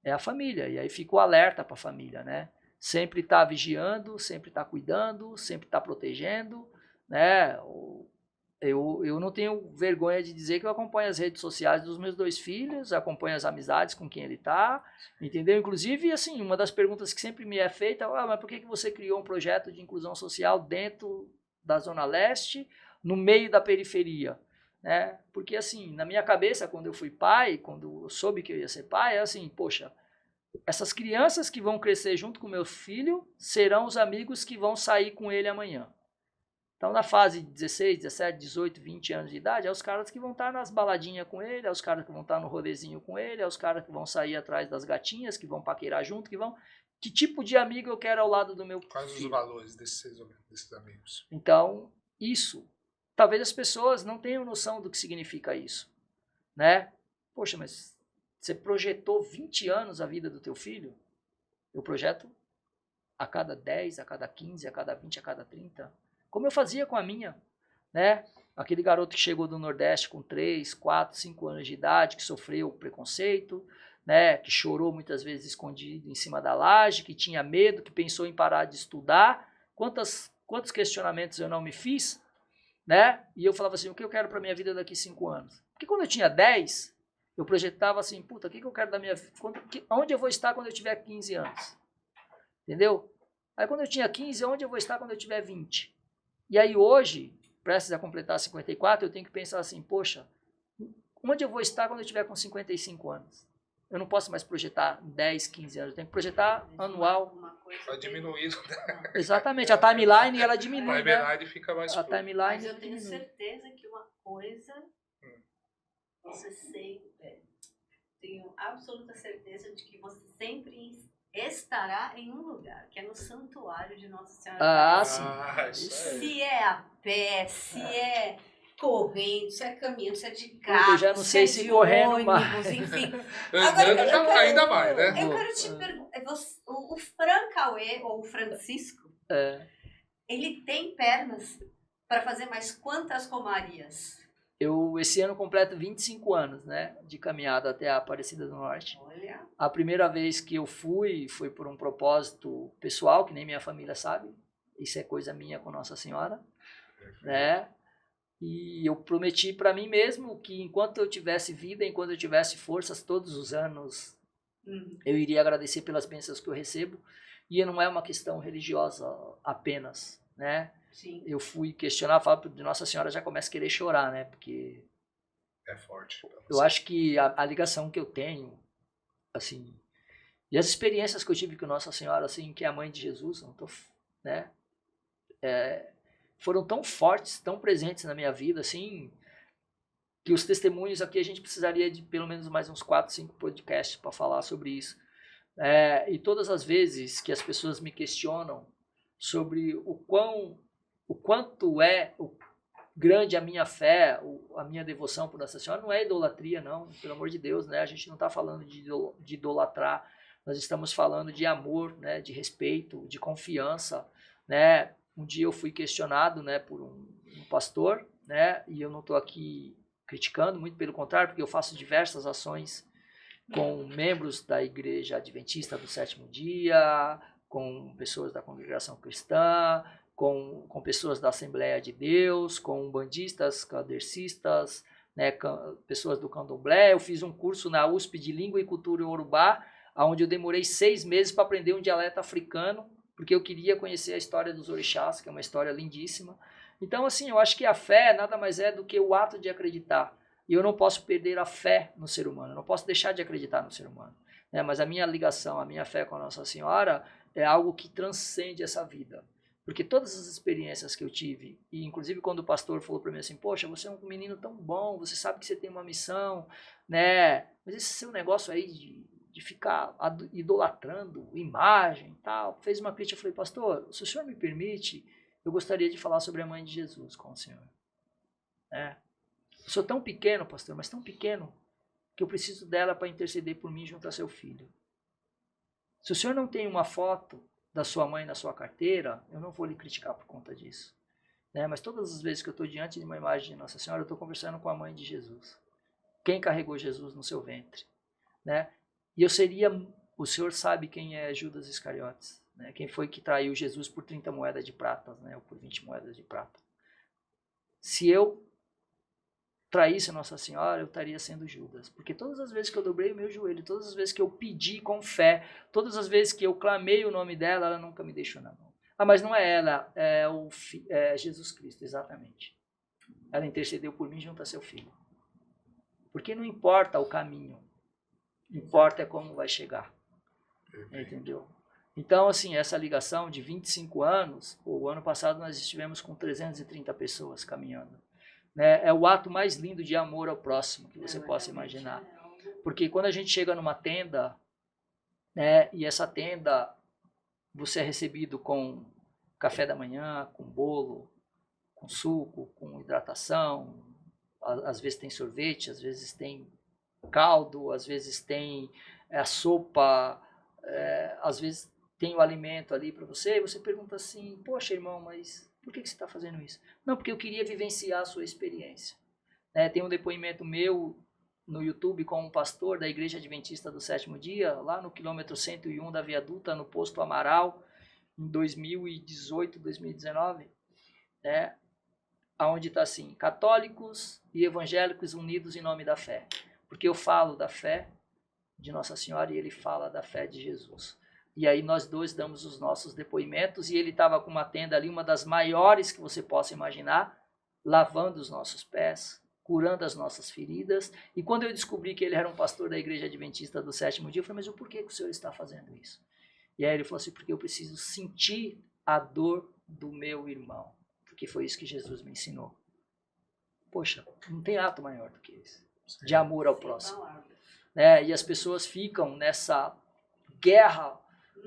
É a família, e aí fica o alerta para a família, né? Sempre está vigiando, sempre está cuidando, sempre está protegendo, né? Eu não tenho vergonha de dizer que eu acompanho as redes sociais dos meus 2 filhos, acompanho as amizades com quem ele está, entendeu? Inclusive, assim, uma das perguntas que sempre me é feita: mas por que você criou um projeto de inclusão social dentro da Zona Leste, no meio da periferia? Né? Porque, assim, na minha cabeça, quando eu fui pai, quando eu soube que eu ia ser pai, é assim, poxa, essas crianças que vão crescer junto com meu filho serão os amigos que vão sair com ele amanhã. Então, na fase de 16, 17, 18, 20 anos de idade, é os caras que vão estar nas baladinhas com ele, é os caras que vão estar no rolezinho com ele, é os caras que vão sair atrás das gatinhas, que vão paquerar junto, que vão... Que tipo de amigo eu quero ao lado do meu Quais filho? os valores desses amigos? Então, isso. Talvez as pessoas não tenham noção do que significa isso, né? Poxa, mas você projetou 20 anos a vida do teu filho? Eu projeto a cada 10, a cada 15, a cada 20, a cada 30... Como eu fazia com a minha, né? Aquele garoto que chegou do Nordeste com 3, 4, 5 anos de idade, que sofreu preconceito, né? Que chorou muitas vezes escondido em cima da laje, que tinha medo, que pensou em parar de estudar. Quantos questionamentos eu não me fiz, né? E eu falava assim: o que eu quero para minha vida daqui 5 anos? Porque quando eu tinha 10, Eu projetava assim, puta, o que eu quero da minha vida? Onde eu vou estar quando eu tiver 15 anos? Entendeu? Aí quando eu tinha 15, onde eu vou estar quando eu tiver 20? E aí hoje, prestes a completar 54, eu tenho que pensar assim, poxa, onde eu vou estar quando eu tiver com 55 anos? Eu não posso mais projetar 10, 15 anos, eu tenho que projetar anual. Vai diminuindo. Exatamente, a timeline ela diminui, A né? timeline fica mais A curta. timeline Mas eu tenho diminui. certeza que uma coisa você sempre, tenho absoluta certeza de que você sempre estará em um lugar, que é no santuário de Nossa Senhora Ah, Aparecida. sim. Isso aí. Se é a pé, se é correndo, se é caminhando, se é de Puta, eu carro, já não se sei é se de correndo ônibus, mais. enfim. Andando já ainda mais, né? Eu quero te perguntar, o Fran Cauê, ou o Francisco, ele tem pernas para fazer mais quantas romarias? Eu esse ano completo 25 anos, né, de caminhada até a Aparecida do Norte. Olha. A primeira vez que eu fui foi por um propósito pessoal, que nem minha família sabe. Isso é coisa minha com Nossa Senhora, né? E eu prometi para mim mesmo que enquanto eu tivesse vida, enquanto eu tivesse forças, todos os anos eu iria agradecer pelas bênçãos que eu recebo. E não é uma questão religiosa apenas, né? Sim. Eu fui questionar, falo de Nossa Senhora, já começo a querer chorar, né? Porque é forte. eu acho que a ligação que eu tenho, assim, e as experiências que eu tive com Nossa Senhora, assim, que é a mãe de Jesus, não tô, né? Foram tão fortes, tão presentes na minha vida, assim, que os testemunhos aqui a gente precisaria de pelo menos mais uns 4, 5 podcasts para falar sobre isso. E todas as vezes que as pessoas me questionam sobre o quanto é grande a minha fé, a minha devoção por Nossa Senhora, não é idolatria, não, pelo amor de Deus, né? A gente não está falando de idolatrar, nós estamos falando de amor, né? De respeito, de confiança, né? Um dia eu fui questionado, né, por um pastor, né? E eu não estou aqui criticando, muito pelo contrário, porque eu faço diversas ações com membros da Igreja Adventista do Sétimo Dia, com pessoas da congregação cristã, com pessoas da Assembleia de Deus, com bandistas, candecistas, né, pessoas do candomblé. Eu fiz um curso na USP de Língua e Cultura Iorubá, onde eu demorei 6 meses para aprender um dialeto africano, porque eu queria conhecer a história dos orixás, que é uma história lindíssima. Então, assim, eu acho que a fé nada mais é do que o ato de acreditar. E eu não posso perder a fé no ser humano, eu não posso deixar de acreditar no ser humano. Né? Mas a minha ligação, a minha fé com a Nossa Senhora é algo que transcende essa vida. Porque todas as experiências que eu tive, e inclusive quando o pastor falou para mim assim, poxa, você é um menino tão bom, você sabe que você tem uma missão, né? Mas esse seu negócio aí de ficar idolatrando imagem e tal, fez uma crítica. Eu falei, pastor, se o senhor me permite, eu gostaria de falar sobre a mãe de Jesus com o senhor. Eu sou tão pequeno, pastor, mas tão pequeno, que eu preciso dela para interceder por mim junto a seu filho. Se o senhor não tem uma foto da sua mãe na sua carteira, eu não vou lhe criticar por conta disso. Né? Mas todas as vezes que eu estou diante de uma imagem de Nossa Senhora, eu estou conversando com a mãe de Jesus. Quem carregou Jesus no seu ventre? Né? E eu seria, o senhor sabe quem é Judas Iscariotes, né? Quem foi que traiu Jesus por 30 moedas de prata, né? Ou por 20 moedas de prata. Se eu traísse Nossa Senhora, eu estaria sendo Judas. Porque todas as vezes que eu dobrei o meu joelho, todas as vezes que eu pedi com fé, todas as vezes que eu clamei o nome dela, ela nunca me deixou na mão. Ah, mas não é ela, é Jesus Cristo, exatamente. Ela intercedeu por mim junto a seu filho. Porque não importa o caminho, importa é como vai chegar. Entendeu? Então, assim, essa ligação de 25 anos, o ano passado nós estivemos com 330 pessoas caminhando. Né? É o ato mais lindo de amor ao próximo que você possa imaginar. Porque quando a gente chega numa tenda, né, e essa tenda você é recebido com café da manhã, com bolo, com suco, com hidratação, às vezes tem sorvete, às vezes tem caldo, às vezes tem a sopa, às vezes tem o alimento ali para você, e você pergunta assim, poxa irmão, mas por que você está fazendo isso? Não, porque eu queria vivenciar a sua experiência. Tem um depoimento meu no YouTube com um pastor da Igreja Adventista do Sétimo Dia, lá no quilômetro 101 da Viaduta, no posto Amaral, em 2018, 2019, onde está assim, católicos e evangélicos unidos em nome da fé. Porque eu falo da fé de Nossa Senhora e ele fala da fé de Jesus. E aí nós dois damos os nossos depoimentos e ele estava com uma tenda ali, uma das maiores que você possa imaginar, lavando os nossos pés, curando as nossas feridas. E quando eu descobri que ele era um pastor da Igreja Adventista do Sétimo Dia, eu falei, mas por que o senhor está fazendo isso? E aí ele falou assim, porque eu preciso sentir a dor do meu irmão. Porque foi isso que Jesus me ensinou. Poxa, não tem ato maior do que esse. De amor ao próximo. E as pessoas ficam nessa guerra,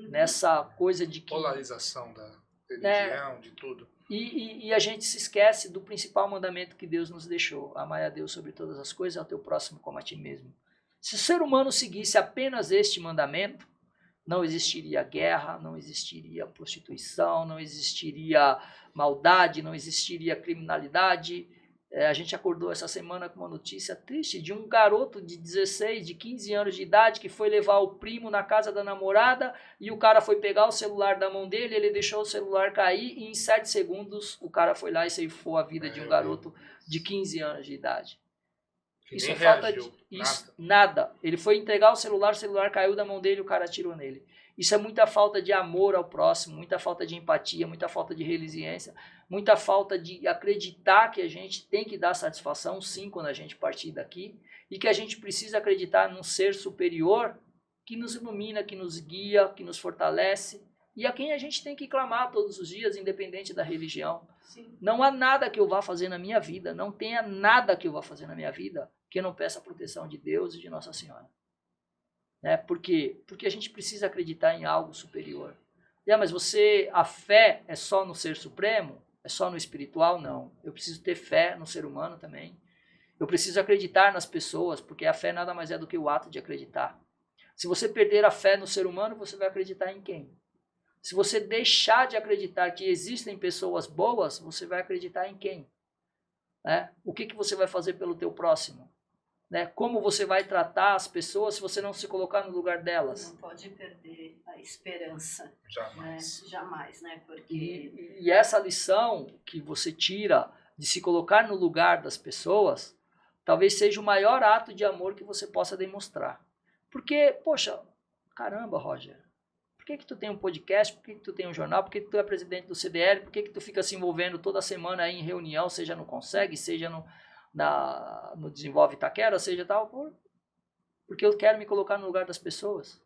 nessa coisa de que... polarização da religião, de tudo. E a gente se esquece do principal mandamento que Deus nos deixou. Amar a Deus sobre todas as coisas, ao teu próximo como a ti mesmo. Se o ser humano seguisse apenas este mandamento, não existiria guerra, não existiria prostituição, não existiria maldade, não existiria criminalidade. A gente acordou essa semana com uma notícia triste de um garoto de 16, de 15 anos de idade que foi levar o primo na casa da namorada e o cara foi pegar o celular da mão dele, ele deixou o celular cair e em 7 segundos o cara foi lá e ceifou a vida de um garoto de 15 anos de idade. Isso é falta de... Nada. Ele foi entregar o celular caiu da mão dele e o cara atirou nele. Isso é muita falta de amor ao próximo, muita falta de empatia, muita falta de resiliência, muita falta de acreditar que a gente tem que dar satisfação, sim, quando a gente partir daqui, e que a gente precisa acreditar num ser superior que nos ilumina, que nos guia, que nos fortalece, e a quem a gente tem que clamar todos os dias, independente da religião. Sim. Não há nada que eu vá fazer na minha vida, não tenha nada que eu vá fazer na minha vida que eu não peça a proteção de Deus e de Nossa Senhora. Por quê? Porque a gente precisa acreditar em algo superior. Mas a fé é só no ser supremo? É só no espiritual? Não. Eu preciso ter fé no ser humano também. Eu preciso acreditar nas pessoas, porque a fé nada mais é do que o ato de acreditar. Se você perder a fé no ser humano, você vai acreditar em quem? Se você deixar de acreditar que existem pessoas boas, você vai acreditar em quem? O que você vai fazer pelo teu próximo? Como você vai tratar as pessoas se você não se colocar no lugar delas? Não pode perder a esperança. Jamais. Jamais, Porque... E essa lição que você tira de se colocar no lugar das pessoas, talvez seja o maior ato de amor que você possa demonstrar. Porque, poxa, caramba, Roger, por que tu tem um podcast? Por que tu tem um jornal? Por que tu é presidente do CDL? Por que tu fica se envolvendo toda semana aí em reunião, seja no Consegue, seja no Desenvolve Itaquera, seja tal, porque eu quero me colocar no lugar das pessoas,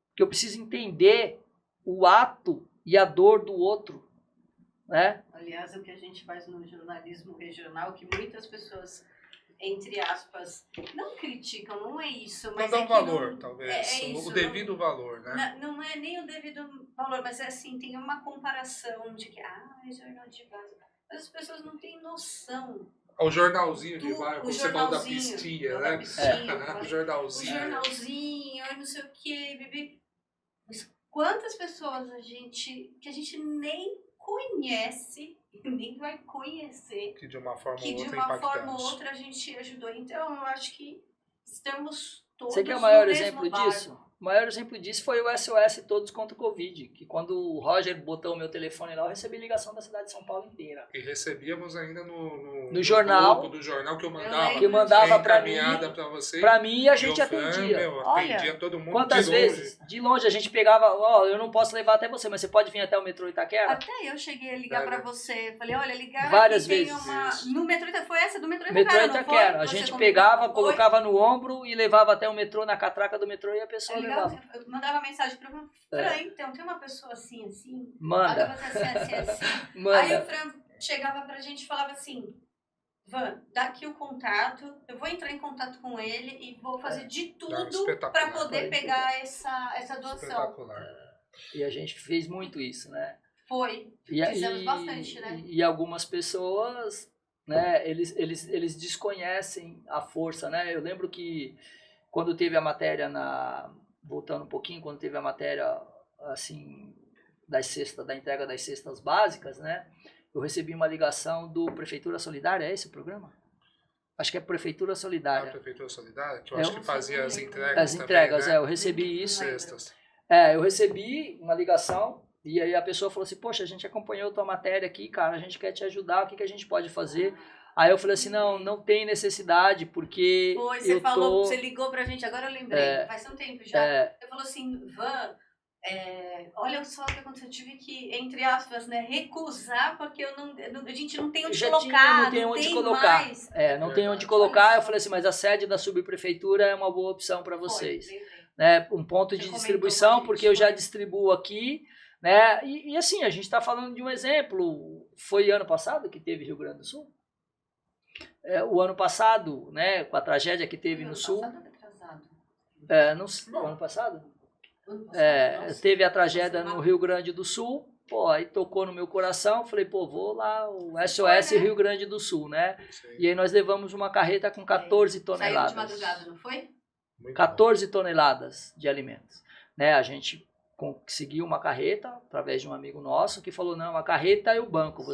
porque eu preciso entender o ato e a dor do outro, Aliás, é o que a gente faz no jornalismo regional, que muitas pessoas, entre aspas, não criticam, não é isso, mas não dão valor, talvez, isso, o devido valor, Não é nem o devido valor, mas assim, tem uma comparação de que, é jornal de base, mas as pessoas não têm noção. O jornalzinho de bairro, você falou da pistinha, né? O jornalzinho, não sei o que, bebê. Mas quantas pessoas que a gente nem conhece, nem vai conhecer, que de uma forma ou outra a gente ajudou. Então, eu acho que estamos todos Você quer o maior exemplo disso? O maior exemplo disso foi o SOS Todos contra o Covid, que quando o Roger botou o meu telefone lá, eu recebi ligação da cidade de São Paulo inteira. E recebíamos ainda no jornal, grupo do jornal que eu mandava para mim, você. Para mim e a gente atendia. Atendia todo mundo quantas de longe. vezes? De longe a gente pegava, eu não posso levar até você, mas você pode vir até o metrô Itaquera? Até eu cheguei a ligar para você, falei, olha, ligar várias vezes. No metrô Itaquera, foi essa do metrô Itaquera. A gente pegava, colocava no ombro e levava até o metrô, na catraca do metrô e a pessoa levava. Eu mandava mensagem para o Fran, então, tem uma pessoa assim, manda. Assim. Aí o Fran chegava pra gente e falava assim, Van, dá aqui o contato, eu vou entrar em contato com ele e vou fazer de tudo para poder pegar essa doação. Espetacular. E a gente fez muito isso, né? Fizemos bastante, né? E algumas pessoas, eles desconhecem a força, né? Eu lembro que quando teve a matéria voltando um pouquinho, quando teve a matéria, assim, da entrega das cestas básicas, né? Eu recebi uma ligação do Prefeitura Solidária, é esse o programa? Acho que é Prefeitura Solidária. Prefeitura Solidária, que eu acho que fazia as entregas. As entregas, também, né? Eu recebi isso. Cestas. Eu recebi uma ligação e aí a pessoa falou assim, poxa, a gente acompanhou tua matéria aqui, cara, a gente quer te ajudar, o que a gente pode fazer? Aí eu falei assim, não tem necessidade, porque Foi, você falou, você ligou pra gente, agora eu lembrei, faz um tempo já. Você falou assim, Van, olha só o que aconteceu, eu tive que, entre aspas, né, recusar, porque a gente não tem onde colocar, não tem onde colocar. Mais. Não tem onde colocar, eu falei assim, mas a sede da subprefeitura é uma boa opção para vocês. Né? Um ponto de distribuição, porque eu já distribuo aqui, né? E assim, a gente está falando de um exemplo, foi ano passado que teve Rio Grande do Sul? O ano passado, né, com a tragédia que teve no Sul. O ano passado? Teve a tragédia no Rio Grande do Sul, aí tocou no meu coração, falei, vou lá, o SOS Rio Grande do Sul, né? E aí nós levamos uma carreta com 14 toneladas. Saiu de madrugada, não foi? 14 toneladas de alimentos, né? A gente conseguiu uma carreta através de um amigo nosso que falou, não, a carreta eu banco,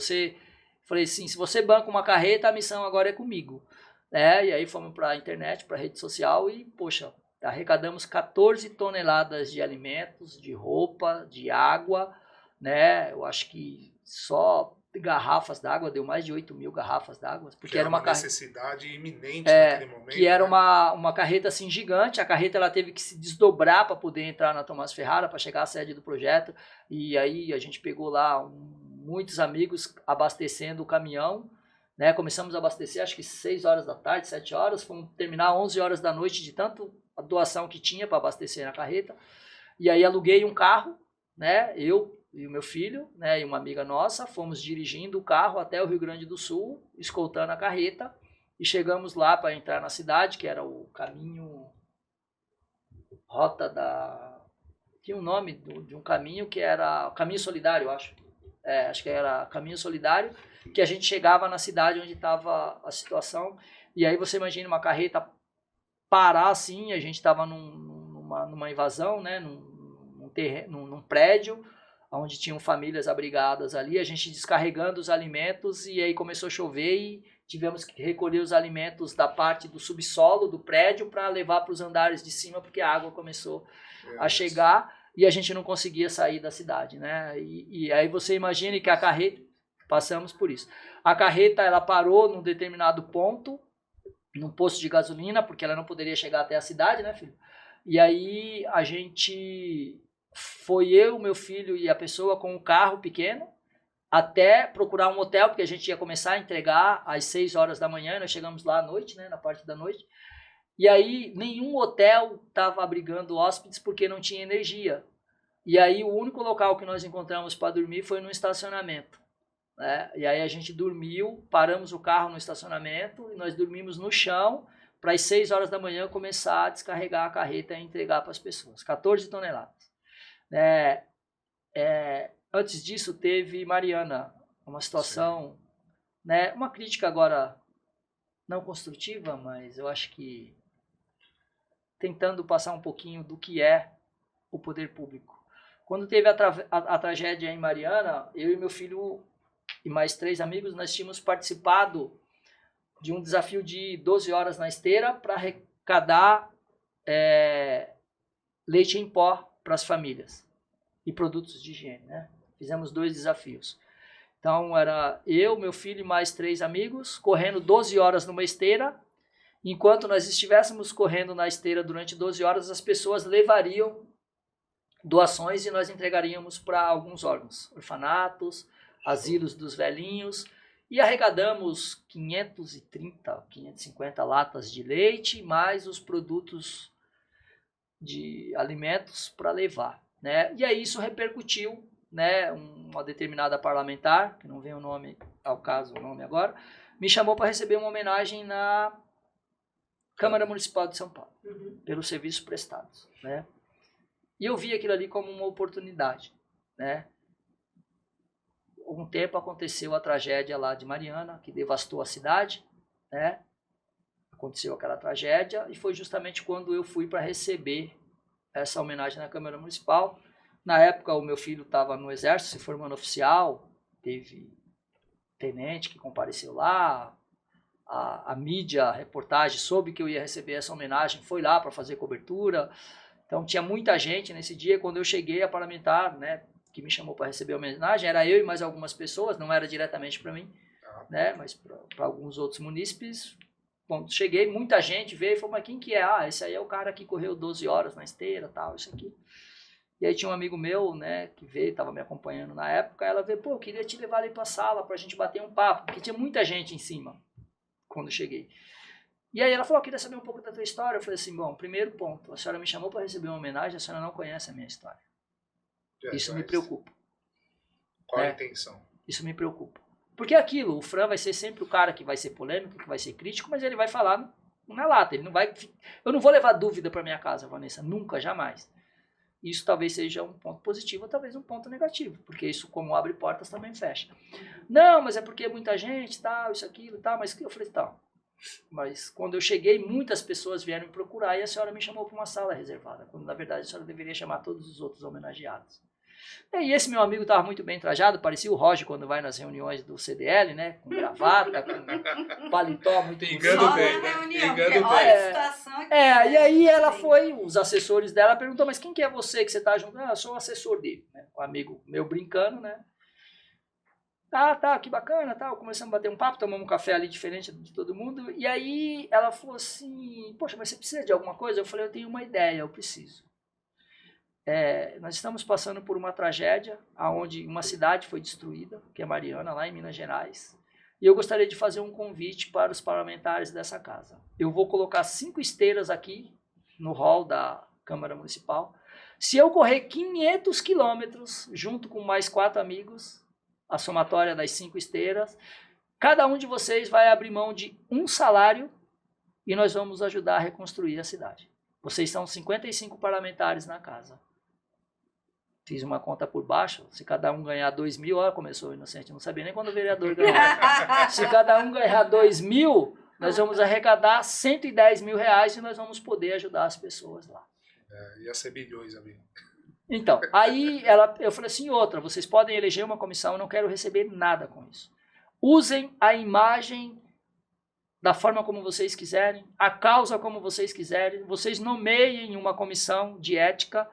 falei assim, se você banca uma carreta, a missão agora é comigo, né? E aí fomos para a internet, para a rede social e, poxa, arrecadamos 14 toneladas de alimentos, de roupa, de água, né? Eu acho que só garrafas d'água, deu mais de 8.000 garrafas d'água. Porque era uma necessidade imenente naquele momento. Que era uma carreta assim gigante, a carreta ela teve que se desdobrar para poder entrar na Tomás Ferrara, para chegar à sede do projeto, e aí a gente pegou lá muitos amigos abastecendo o caminhão, né? Começamos a abastecer acho que 6 horas da tarde, 7 horas, fomos terminar 11 horas da noite de tanto a doação que tinha para abastecer na carreta, e aí aluguei um carro, né? Eu e o meu filho, né, e uma amiga nossa, fomos dirigindo o carro até o Rio Grande do Sul, escoltando a carreta, e chegamos lá para entrar na cidade, que era o caminho, tinha um nome de um caminho que era Caminho Solidário, eu acho. Acho que era Caminho Solidário, que a gente chegava na cidade onde estava a situação, e aí você imagina uma carreta parar assim, a gente estava numa invasão, né, num prédio, onde tinham famílias abrigadas ali, a gente descarregando os alimentos, e aí começou a chover e tivemos que recolher os alimentos da parte do subsolo do prédio para levar para os andares de cima, porque a água começou a chegar e a gente não conseguia sair da cidade, né? E aí você imagine que a carreta, passamos por isso, a carreta ela parou num determinado ponto, num posto de gasolina, porque ela não poderia chegar até a cidade, né, filho? E aí a gente foi eu, meu filho e a pessoa com um carro pequeno até procurar um hotel, porque a gente ia começar a entregar às 6 horas da manhã, nós chegamos lá à noite, né, na parte da noite, e aí nenhum hotel estava abrigando hóspedes porque não tinha energia. E aí o único local que nós encontramos para dormir foi no estacionamento, né? E aí a gente dormiu, paramos o carro no estacionamento e nós dormimos no chão para às 6 horas da manhã começar a descarregar a carreta e entregar para as pessoas, 14 toneladas. Antes disso teve Mariana, uma situação, né, uma crítica agora não construtiva, mas eu acho que tentando passar um pouquinho do que é o poder público. Quando teve a tragédia em Mariana, eu e meu filho e mais 3 amigos, nós tínhamos participado de um desafio de 12 horas na esteira para arrecadar leite em pó para as famílias e produtos de higiene, né? Fizemos 2 desafios. Então era eu, meu filho e mais 3 amigos correndo 12 horas numa esteira. Enquanto nós estivéssemos correndo na esteira durante 12 horas, as pessoas levariam doações e nós entregaríamos para alguns órgãos, orfanatos, asilos dos velhinhos, e arrecadamos 550 latas de leite, mais os produtos de alimentos para levar, né? E aí isso repercutiu, né? Uma determinada parlamentar, que não vem o nome ao caso, o nome agora, me chamou para receber uma homenagem na Câmara Municipal de São Paulo, pelos serviços prestados, né? E eu vi aquilo ali como uma oportunidade, né? Algum tempo aconteceu a tragédia lá de Mariana, que devastou a cidade, né? Aconteceu aquela tragédia e foi justamente quando eu fui para receber essa homenagem na Câmara Municipal. Na época o meu filho estava no Exército, se formando oficial, teve tenente que compareceu lá, a mídia, a reportagem soube que eu ia receber essa homenagem, foi lá para fazer cobertura. Então tinha muita gente nesse dia. Quando eu cheguei, a parlamentar, né, que me chamou para receber a homenagem, era eu e mais algumas pessoas, não era diretamente para mim. Claro. Né? Mas para alguns outros munícipes, quando cheguei, muita gente veio e falou, mas quem que é? Ah, esse aí é o cara que correu 12 horas na esteira, tal, isso aqui. E aí tinha um amigo meu, né, que veio, estava me acompanhando na época, ela veio, pô, eu queria te levar ali para a sala para a gente bater um papo, porque tinha muita gente em cima quando eu cheguei. E aí ela falou, eu queria saber um pouco da tua história. Eu falei assim, bom, primeiro ponto, a senhora me chamou para receber uma homenagem, a senhora não conhece a minha história. Isso me preocupa. Qual a intenção? Isso me preocupa. Porque aquilo, o Fran vai ser sempre o cara que vai ser polêmico, que vai ser crítico, mas ele vai falar na lata. Ele não vai, eu não vou levar dúvida para minha casa, Vanessa, nunca, jamais. Isso talvez seja um ponto positivo ou talvez um ponto negativo, porque isso, como abre portas, também fecha. Não, mas é porque muita gente, tal, isso, aquilo, tal, mas eu falei, tal. Mas quando eu cheguei, muitas pessoas vieram me procurar e a senhora me chamou para uma sala reservada, quando na verdade a senhora deveria chamar todos os outros homenageados. E esse meu amigo estava muito bem trajado, parecia o Roger quando vai nas reuniões do CDL, né? Com gravata, com paletó muito Pingando bem, pingando bem. Olha a situação aqui. E aí ela foi, os assessores dela perguntou, mas quem que é você que você está junto? Ah, eu sou o assessor dele, né? Um amigo meu brincando, né? Tá, que bacana, tal. Começamos a bater um papo, tomamos um café ali diferente de todo mundo. E aí ela falou assim, poxa, mas você precisa de alguma coisa? Eu falei, eu tenho uma ideia, eu preciso. Nós estamos passando por uma tragédia, onde uma cidade foi destruída, que é Mariana, lá em Minas Gerais. E eu gostaria de fazer um convite para os parlamentares dessa casa. Eu vou colocar 5 esteiras aqui no hall da Câmara Municipal. Se eu correr 500 quilômetros, junto com mais 4 amigos, a somatória das 5 esteiras, cada um de vocês vai abrir mão de um salário e nós vamos ajudar a reconstruir a cidade. Vocês são 55 parlamentares na casa. Fiz uma conta por baixo, se cada um ganhar 2 mil, olha, começou o inocente, não sabia nem quando o vereador ganhou. Se cada um ganhar 2 mil, nós vamos arrecadar 110 mil reais e nós vamos poder ajudar as pessoas lá. Ia ser bilhões, amigo. Então, aí eu falei assim, outra, vocês podem eleger uma comissão, eu não quero receber nada com isso. Usem a imagem da forma como vocês quiserem, a causa como vocês quiserem, vocês nomeiem uma comissão de ética,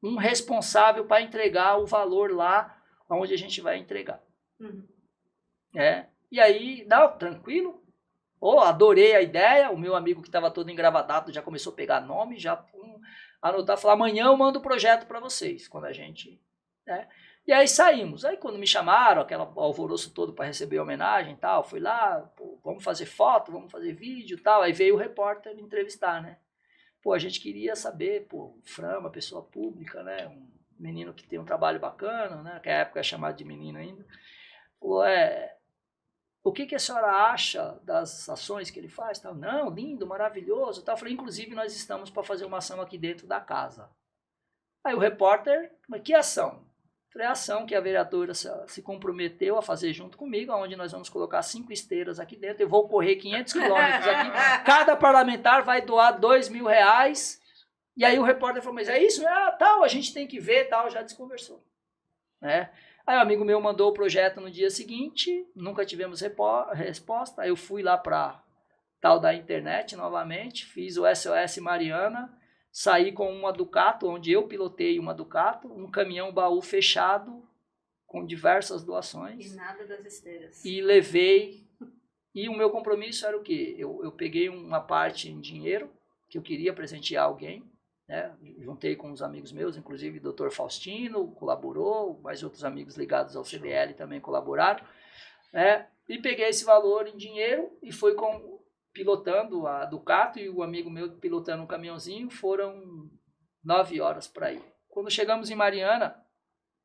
um responsável para entregar o valor lá onde a gente vai entregar. Uhum. E aí, tranquilo, adorei a ideia, o meu amigo que estava todo engravadado já começou a pegar nome, já anotar, falar, amanhã eu mando o projeto para vocês, quando a gente... E aí saímos, aí quando me chamaram, aquele alvoroço todo para receber a homenagem e tal, fui lá, vamos fazer foto, vamos fazer vídeo e tal, aí veio o repórter me entrevistar, né? A gente queria saber, o Fran, uma pessoa pública, né? Um menino que tem um trabalho bacana, né? Que a época é chamado de menino ainda. Falou, o que a senhora acha das ações que ele faz? Tal? Não, lindo, maravilhoso. Tal. Falei, inclusive nós estamos para fazer uma ação aqui dentro da casa. Aí o repórter, mas que ação? Falei, a ação que a vereadora se comprometeu a fazer junto comigo, onde nós vamos colocar 5 esteiras aqui dentro, eu vou correr 500 quilômetros aqui, cada parlamentar vai doar 2 mil reais, e aí o repórter falou, mas é isso? Tal, a gente tem que ver, tal, já desconversou. Aí o amigo meu mandou o projeto no dia seguinte, nunca tivemos resposta, aí eu fui lá para tal da internet novamente, fiz o SOS Mariana, saí com uma Ducato, onde eu pilotei uma Ducato, um caminhão baú fechado, com diversas doações. E nada das esteiras. E levei, e o meu compromisso era o quê? Eu peguei uma parte em dinheiro, que eu queria presentear alguém, né? Juntei com uns amigos meus, inclusive o Dr. Faustino colaborou, mais outros amigos ligados ao CDL também colaboraram, né? E peguei esse valor em dinheiro e fui pilotando a Ducato e o amigo meu pilotando um caminhãozinho, foram 9 horas para ir. Quando chegamos em Mariana,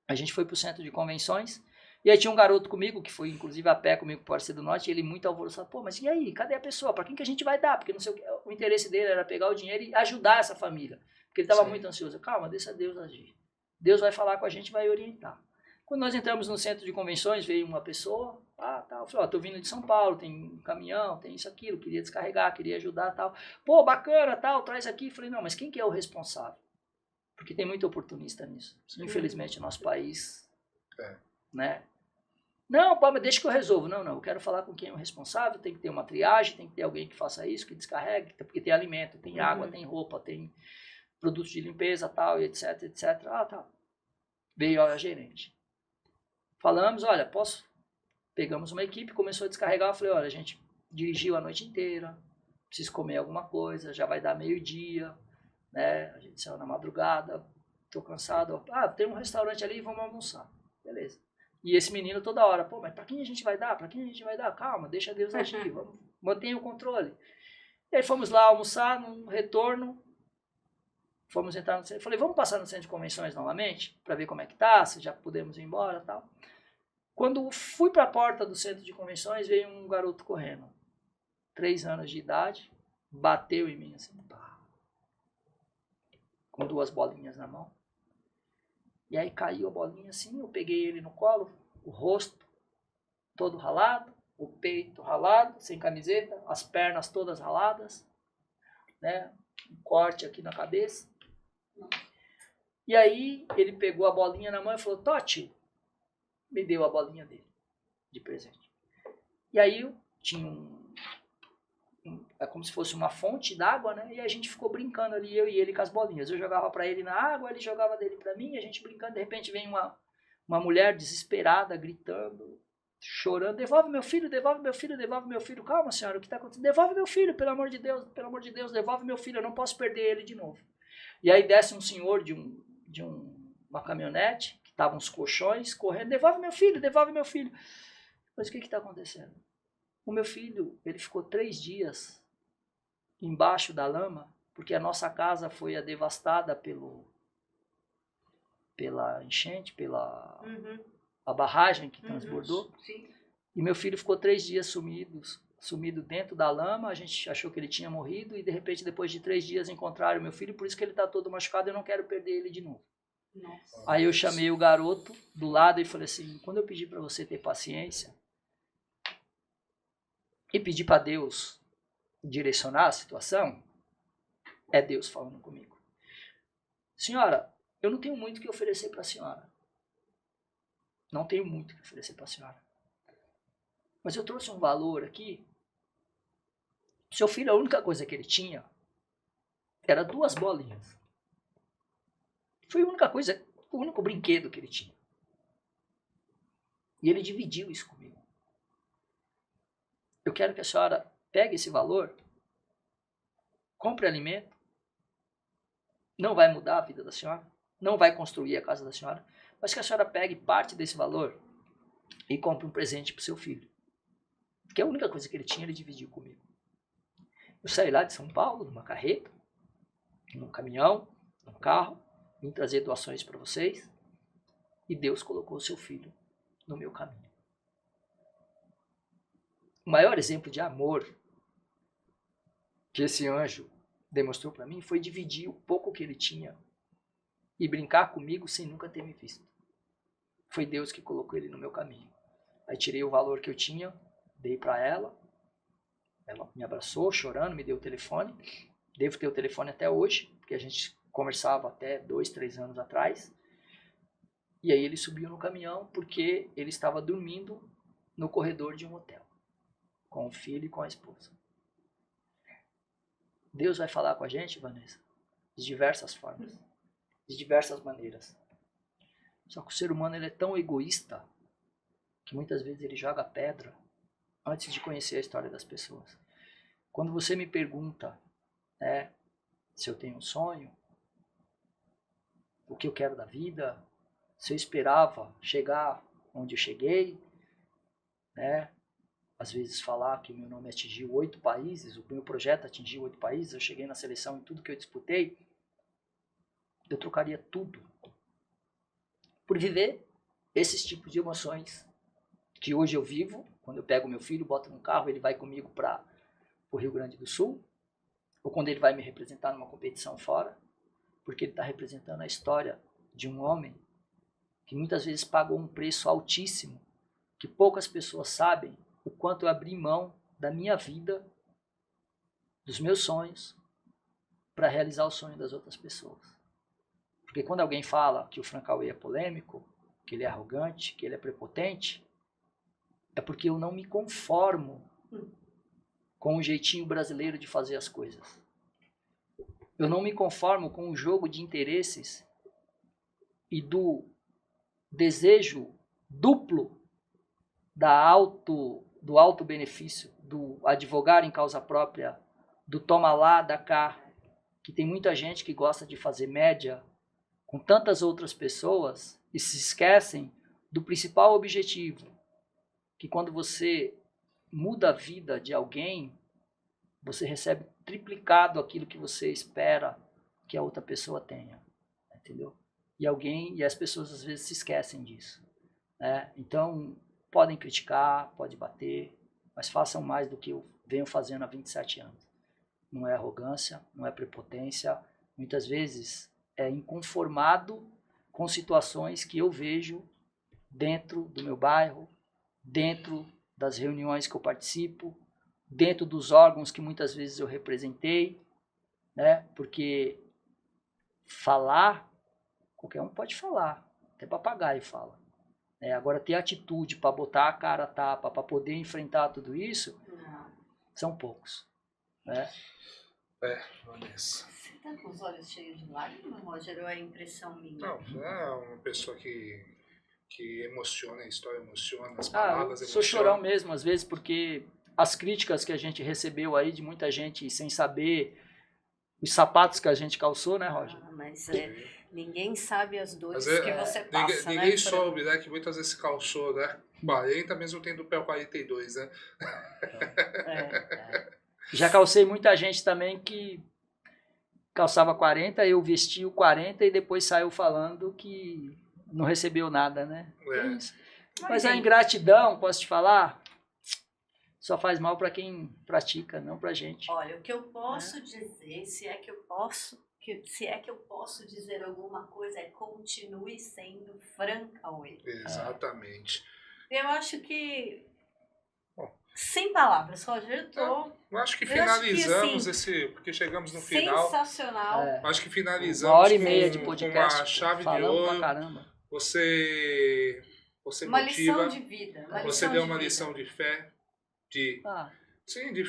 a gente foi para o centro de convenções, e aí tinha um garoto comigo, que foi inclusive a pé comigo para o Parceiro do Norte, e ele muito alvoroçado, mas e aí, cadê a pessoa? Para quem que a gente vai dar? Porque não sei o interesse dele era pegar o dinheiro e ajudar essa família, porque ele estava muito ansioso. Calma, deixa Deus agir. Deus vai falar com a gente, vai orientar. Quando nós entramos no centro de convenções, veio uma pessoa, eu falei, tô vindo de São Paulo, tem um caminhão, tem isso, aquilo, queria descarregar, queria ajudar, tal. Bacana, tal, traz aqui. Falei, não, mas quem que é o responsável? Porque tem muito oportunista nisso. Infelizmente, nosso país, né? Não, mas deixa que eu resolvo. Não, eu quero falar com quem é o responsável, tem que ter uma triagem, tem que ter alguém que faça isso, que descarregue, porque tem alimento, tem água, tem roupa, tem produtos de limpeza, tal, etc, etc. Tá. Veio a gerente. Falamos, olha, posso pegamos uma equipe, começou a descarregar, eu falei, olha, a gente dirigiu a noite inteira, preciso comer alguma coisa, já vai dar meio-dia, né? A gente saiu na madrugada, tô cansado, tem um restaurante ali, vamos almoçar. Beleza. E esse menino toda hora, pô, mas pra quem a gente vai dar? Pra quem a gente vai dar? Calma, deixa Deus agir, vamos, mantenha o controle. E aí fomos lá almoçar, no retorno, fomos entrar no centro, falei, vamos passar no centro de convenções novamente, para ver como é que tá, se já podemos ir embora e tal. Quando fui para a porta do centro de convenções, veio um garoto correndo, 3 anos de idade, bateu em mim assim, pá, com 2 bolinhas na mão. E aí caiu a bolinha assim, eu peguei ele no colo, o rosto todo ralado, o peito ralado, sem camiseta, as pernas todas raladas, né? Um corte aqui na cabeça. E aí ele pegou a bolinha na mão e falou, Totti, me deu a bolinha dele de presente. E aí eu tinha é como se fosse uma fonte d'água, né? E a gente ficou brincando ali, eu e ele com as bolinhas. Eu jogava para ele na água, ele jogava dele para mim, a gente brincando. De repente vem uma mulher desesperada, gritando, chorando, devolve meu filho, devolve meu filho, devolve meu filho. Calma, senhora, o que está acontecendo? Devolve meu filho, pelo amor de Deus, devolve meu filho, eu não posso perder ele de novo. E aí desce um senhor de uma caminhonete, que estavam uns colchões, correndo, devolve meu filho, devolve meu filho. Mas o que está acontecendo? O meu filho, ele ficou 3 dias embaixo da lama, porque a nossa casa foi devastada pela enchente, pela a barragem que transbordou. Sim. E meu filho ficou 3 dias sumido dentro da lama, a gente achou que ele tinha morrido, e de repente, depois de 3 dias, encontraram meu filho, por isso que ele está todo machucado, eu não quero perder ele de novo. Nossa. Aí eu chamei o garoto do lado e falei assim, quando eu pedi para você ter paciência e pedir para Deus direcionar a situação, é Deus falando comigo. Senhora, eu não tenho muito o que oferecer para a senhora. Não tenho muito o que oferecer para a senhora. Mas eu trouxe um valor aqui. Seu filho, a única coisa que ele tinha era 2 bolinhas. Foi a única coisa, o único brinquedo que ele tinha. E ele dividiu isso comigo. Eu quero que a senhora pegue esse valor, compre alimento, não vai mudar a vida da senhora, não vai construir a casa da senhora, mas que a senhora pegue parte desse valor e compre um presente para o seu filho. Porque a única coisa que ele tinha, ele dividiu comigo. Eu saí lá de São Paulo, numa carreta, num caminhão, num carro, vim trazer doações para vocês, e Deus colocou o seu filho no meu caminho. O maior exemplo de amor que esse anjo demonstrou para mim foi dividir o pouco que ele tinha e brincar comigo sem nunca ter me visto. Foi Deus que colocou ele no meu caminho. Aí tirei o valor que eu tinha, dei para ela me abraçou chorando, me deu o telefone. Devo ter o telefone até hoje, porque a gente conversava até 2, 3 anos atrás. E aí ele subiu no caminhão porque ele estava dormindo no corredor de um hotel, com o filho e com a esposa. Deus vai falar com a gente, Vanessa, de diversas formas, de diversas maneiras. Só que o ser humano ele é tão egoísta que muitas vezes ele joga pedra antes de conhecer a história das pessoas. Quando você me pergunta, né, se eu tenho um sonho, o que eu quero da vida, se eu esperava chegar onde eu cheguei, né? Às vezes falar que o meu nome atingiu 8 países, o meu projeto atingiu 8 países, eu cheguei na seleção em tudo que eu disputei, eu trocaria tudo por viver esses tipos de emoções que hoje eu vivo. Quando eu pego meu filho, boto no carro, ele vai comigo para o Rio Grande do Sul, ou quando ele vai me representar numa competição fora, porque ele está representando a história de um homem que muitas vezes pagou um preço altíssimo, que poucas pessoas sabem o quanto eu abri mão da minha vida, dos meus sonhos, para realizar o sonho das outras pessoas. Porque quando alguém fala que o Frank Cauê é polêmico, que ele é arrogante, que ele é prepotente, é porque eu não me conformo com o jeitinho brasileiro de fazer as coisas. Eu não me conformo com o jogo de interesses e do desejo duplo do auto-benefício, do advogar em causa própria, do toma lá, da cá, que tem muita gente que gosta de fazer média com tantas outras pessoas e se esquecem do principal objetivo, que quando você muda a vida de alguém, você recebe triplicado aquilo que você espera que a outra pessoa tenha, entendeu? E as pessoas às vezes se esquecem disso, né? Então, podem criticar, pode bater, mas façam mais do que eu venho fazendo há 27 anos. Não é arrogância, não é prepotência, muitas vezes é inconformado com situações que eu vejo dentro do meu bairro, dentro das reuniões que eu participo, dentro dos órgãos que muitas vezes eu representei, né? Porque falar, qualquer um pode falar, até papagaio fala. Agora, ter atitude para botar a cara a tapa, para poder enfrentar tudo isso, são poucos, né? Vanessa. Você tá com os olhos cheios de lágrimas, Roger, ou é impressão minha? Não, é uma pessoa que emociona, a história emociona, as palavras eu sou emocionam. chorão mesmo, às vezes, porque as críticas que a gente recebeu aí de muita gente sem saber os sapatos que a gente calçou, né, Roger? Mas ninguém sabe as dores Mas que você passa, né? Ninguém soube, né, que muitas vezes se calçou, né? 40, mesmo tendo o pé 42, né? Já calcei muita gente também que calçava 40, eu vesti o 40 e depois saiu falando que não recebeu nada, né? É isso. Mas a ingratidão, posso te falar, só faz mal para quem pratica, não pra gente. Olha, o que eu posso dizer, se é que eu posso dizer alguma coisa, é continue sendo franca hoje. Exatamente. Eu acho que sem palavras, Roger, eu acho que finalizamos esse, porque chegamos no final. Sensacional. Acho que finalizamos 1h30 de podcast, com uma chave de ouro. Pra caramba. Você uma motiva, lição de vida. Você deu uma lição de fé, de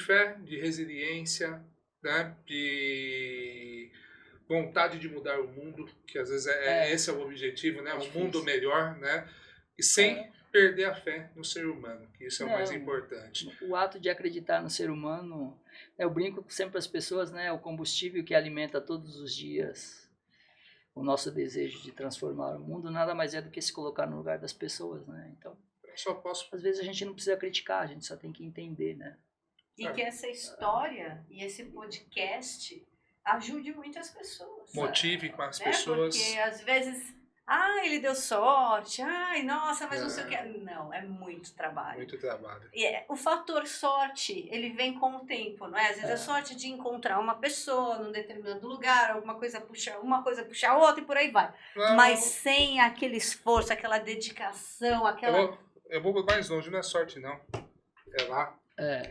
fé, de resiliência, né? De vontade de mudar o mundo, que às vezes esse é o objetivo, né? Um mundo melhor, né? E sem perder a fé no ser humano, que isso é o mais importante. O ato de acreditar no ser humano, eu brinco sempre para as pessoas, né? O combustível que alimenta todos os dias o nosso desejo de transformar o mundo nada mais é do que se colocar no lugar das pessoas, né? Então, às vezes a gente não precisa criticar, a gente só tem que entender, né? E que essa história e esse podcast ajude muitas pessoas. Motive com as pessoas. Porque às vezes, ele deu sorte, nossa, mas não sei o que. Não, é muito trabalho. Muito trabalho. E o fator sorte, ele vem com o tempo, não é? Às vezes é sorte de encontrar uma pessoa num determinado lugar, alguma coisa puxa a outra e por aí vai. Mas sem aquele esforço, aquela dedicação, aquela... Eu vou mais longe, não é sorte não. É lá.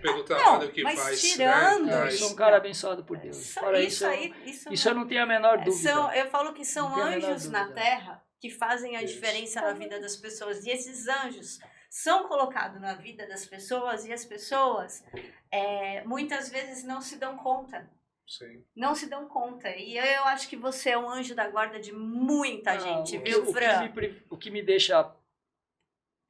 Pelo trabalho que mas faz. Tirando, né? Eu sou um cara abençoado por Deus. Isso eu não tenho a menor dúvida. Eu falo que são anjos na Terra que fazem a diferença na vida das pessoas. E esses anjos são colocados na vida das pessoas e as pessoas muitas vezes não se dão conta. Sim. Não se dão conta. E eu acho que você é um anjo da guarda de muita gente, viu, Fran? O que me deixa,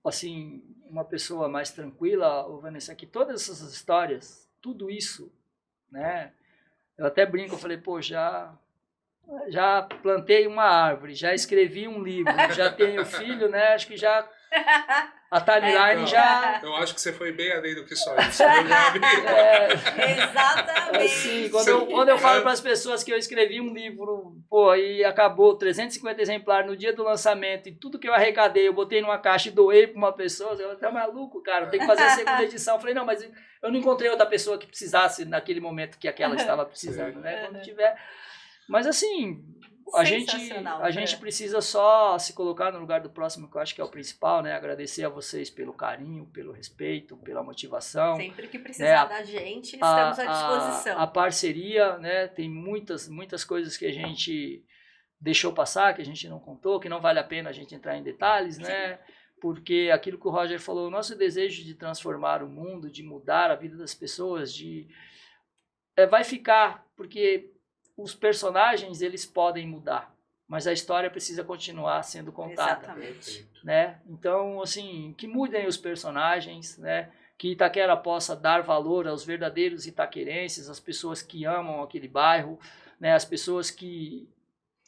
assim, uma pessoa mais tranquila, Vanessa, é que todas essas histórias, tudo isso, né? Eu até brinco, eu falei, pô, já plantei uma árvore, já escrevi um livro, já tenho filho, né? Acho que já a timeline já... Eu acho que você foi bem além do que só isso. Exatamente. Assim, quando eu falo para as pessoas que eu escrevi um livro, pô, e acabou 350 exemplares no dia do lançamento, e tudo que eu arrecadei, eu botei numa caixa e doei para uma pessoa, eu tá maluco, cara, tem que fazer a segunda edição. Eu falei, não, mas eu não encontrei outra pessoa que precisasse naquele momento que aquela estava precisando, né? Quando tiver... Mas assim, a gente precisa só se colocar no lugar do próximo, que eu acho que é o principal, né? Agradecer a vocês pelo carinho, pelo respeito, pela motivação. Sempre que precisar da gente, estamos à disposição. A parceria, né? Tem muitas coisas que a gente deixou passar, que a gente não contou, que não vale a pena a gente entrar em detalhes, né? Porque aquilo que o Roger falou, o nosso desejo de transformar o mundo, de mudar a vida das pessoas, vai ficar, porque... os personagens, eles podem mudar, mas a história precisa continuar sendo contada. Exatamente. Né? Então, assim, que mudem os personagens, né? Que Itaquera possa dar valor aos verdadeiros itaquerenses, às pessoas que amam aquele bairro, né? As pessoas que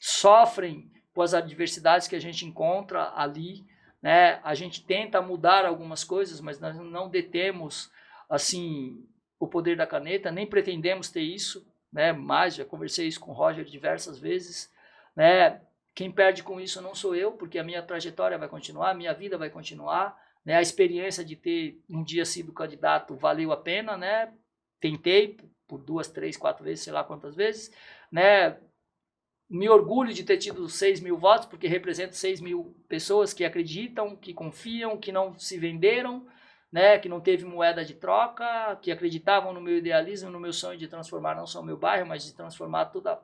sofrem com as adversidades que a gente encontra ali, né? A gente tenta mudar algumas coisas, mas nós não detemos assim o poder da caneta, nem pretendemos ter isso, né? Mas já conversei isso com o Roger diversas vezes, né? Quem perde com isso não sou eu, porque a minha trajetória vai continuar, a minha vida vai continuar, né? A experiência de ter um dia sido candidato valeu a pena, né? Tentei por 2, 3, 4 vezes, sei lá quantas vezes, né? Me orgulho de ter tido 6 mil votos, porque represento 6 mil pessoas que acreditam, que confiam, que não se venderam, né? Que não teve moeda de troca, que acreditavam no meu idealismo, no meu sonho de transformar não só o meu bairro, mas de transformar toda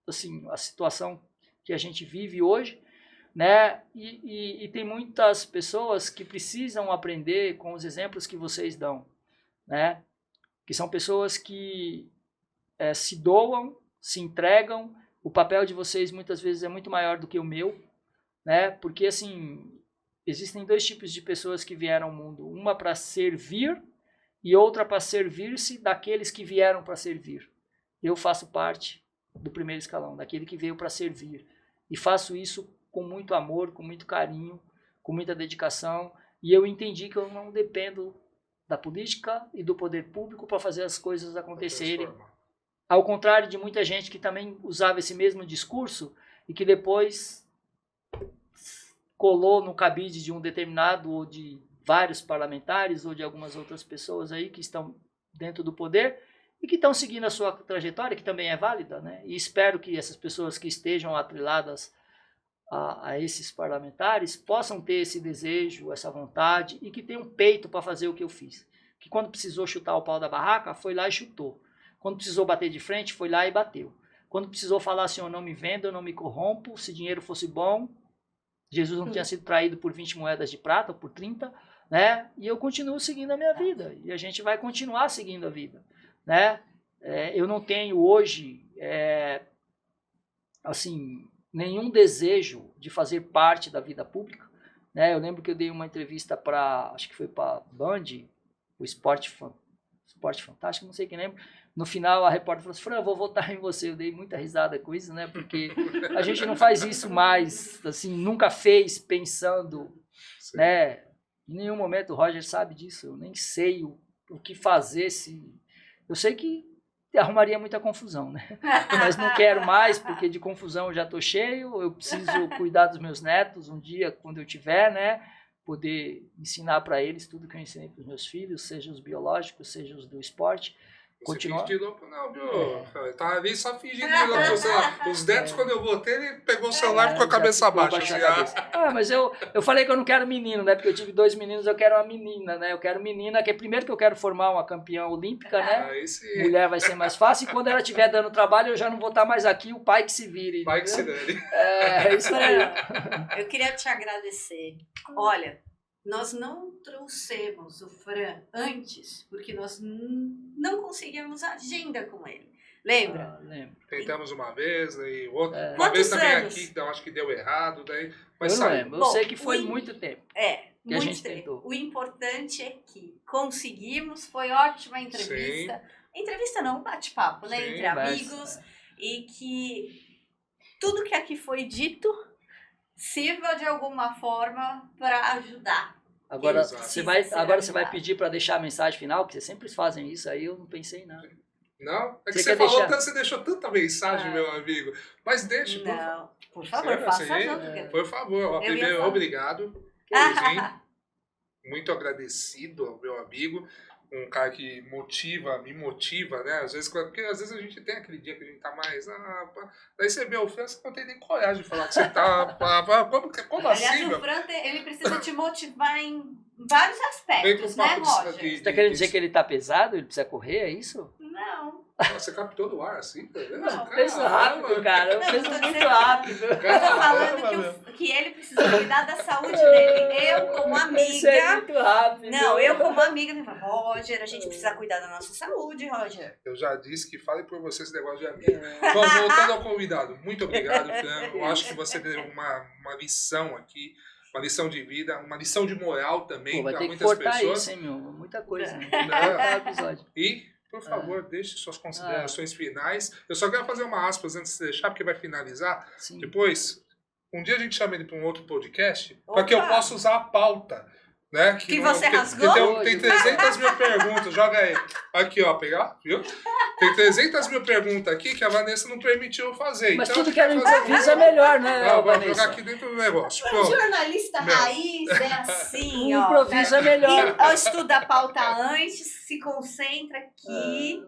assim, a situação que a gente vive hoje, né? E tem muitas pessoas que precisam aprender com os exemplos que vocês dão, né? Que são pessoas que se doam, se entregam. O papel de vocês muitas vezes é muito maior do que o meu, né? Porque assim, existem 2 tipos de pessoas que vieram ao mundo, uma para servir e outra para servir-se daqueles que vieram para servir. Eu faço parte do primeiro escalão, daquele que veio para servir. E faço isso com muito amor, com muito carinho, com muita dedicação. E eu entendi que eu não dependo da política e do poder público para fazer as coisas acontecerem. Ao contrário de muita gente que também usava esse mesmo discurso e que depois colou no cabide de um determinado ou de vários parlamentares ou de algumas outras pessoas aí que estão dentro do poder e que estão seguindo a sua trajetória, que também é válida, né? E espero que essas pessoas que estejam atreladas a esses parlamentares possam ter esse desejo, essa vontade e que tenham peito para fazer o que eu fiz. Que quando precisou chutar o pau da barraca, foi lá e chutou. Quando precisou bater de frente, foi lá e bateu. Quando precisou falar assim, eu não me vendo, eu não me corrompo, se dinheiro fosse bom, Jesus não tinha sido traído por 20 moedas de prata ou por 30, né? E eu continuo seguindo a minha vida. E a gente vai continuar seguindo a vida. Né? Eu não tenho hoje assim, nenhum desejo de fazer parte da vida pública. Né? Eu lembro que eu dei uma entrevista para, acho que foi para Band, o Esporte Fantástico, não sei quem lembra. No final a repórter falou assim, Fran, eu vou votar em você. Eu dei muita risada com isso, né? Porque a gente não faz isso mais, assim, nunca fez pensando, né? Em nenhum momento o Roger sabe disso, eu nem sei o que fazer se... Eu sei que arrumaria muita confusão, né? Mas não quero mais, porque de confusão eu já estou cheio, eu preciso cuidar dos meus netos um dia, quando eu tiver, né? Poder ensinar para eles tudo que eu ensinei para os meus filhos, seja os biológicos, seja os do esporte. Continua. Você finge de louco, não, viu? Eu tava ali só fingindo de louco. Sei lá, os netos, quando eu voltei, ele pegou o celular e ficou a cabeça baixa. Assim, mas eu falei que eu não quero menino, né? Porque eu tive 2 meninos, eu quero uma menina, né? Eu quero menina, que é primeiro que eu quero formar uma campeã olímpica, né? Mulher vai ser mais fácil. E quando ela estiver dando trabalho, eu já não vou estar mais aqui, o pai que se vire. O pai que se dane. É isso aí. Eu queria te agradecer. Olha, nós não trouxemos o Fran antes, porque nós não conseguíamos agenda com ele. Lembra? Lembro. Tentamos uma vez, e outra. Uma vez também aqui, então acho que deu errado. Daí, mas eu não lembro. Eu sei que foi muito tempo. Muito tempo. O importante é que conseguimos, foi ótima a entrevista. Sim. Entrevista não, bate-papo, né? Sim, entre amigos. E que tudo que aqui foi dito sirva de alguma forma para ajudar. Agora você vai pedir para deixar a mensagem final, que vocês sempre fazem isso, aí eu não pensei em nada. Não? É que você falou tanto, você deixou tanta mensagem, meu amigo. Mas deixa, por favor, faça junto. Por favor, primeiro, obrigado. Muito agradecido ao meu amigo. Um cara que me motiva, né? Porque às vezes a gente tem aquele dia que a gente tá mais... daí você vê o Fran, você não tem nem coragem de falar que você tá... Como assim? Aliás, o Fran, ele precisa te motivar em vários aspectos, né, Roger? Você tá querendo dizer que ele tá pesado? Ele precisa correr, é isso? Não. Você captou do ar assim? Tá vendo? Não, pensa rápido, cara. Eu Não, penso tô muito dizendo- rápido. Eu tô falando que ele precisa cuidar da saúde dele. Eu, como Pensei amiga... muito rápido. Não, eu como amiga, eu falo, Roger, a gente precisa cuidar da nossa saúde, Roger. Eu já disse que fale por você esse negócio de amigo. Bom, voltando ao convidado. Muito obrigado, Fran. Eu acho que você deu uma lição aqui, uma lição de vida, uma lição de moral também Pô, vai para ter que muitas cortar pessoas. isso, hein, meu? Muita coisa. Né? É. Episódio. E, por favor, deixe suas considerações finais. Eu só quero fazer uma aspas antes de deixar, porque vai finalizar. Sim. Depois, um dia a gente chama ele para um outro podcast, para que eu Opa! possa usar a pauta. Né? Que não- você porque- rasgou? porque tem 300 mil perguntas, joga aí. Aqui, ó, pegar, viu? Tem 300 mil perguntas aqui que a Vanessa não permitiu eu fazer. Mas então tudo a que gente era vai fazer improviso é melhor, né, Não, vou Vanessa? jogar aqui dentro do negócio. Um Pronto. jornalista Meu. raiz é assim, O ó. improviso é melhor. E, ó, estuda a pauta antes, se concentra aqui.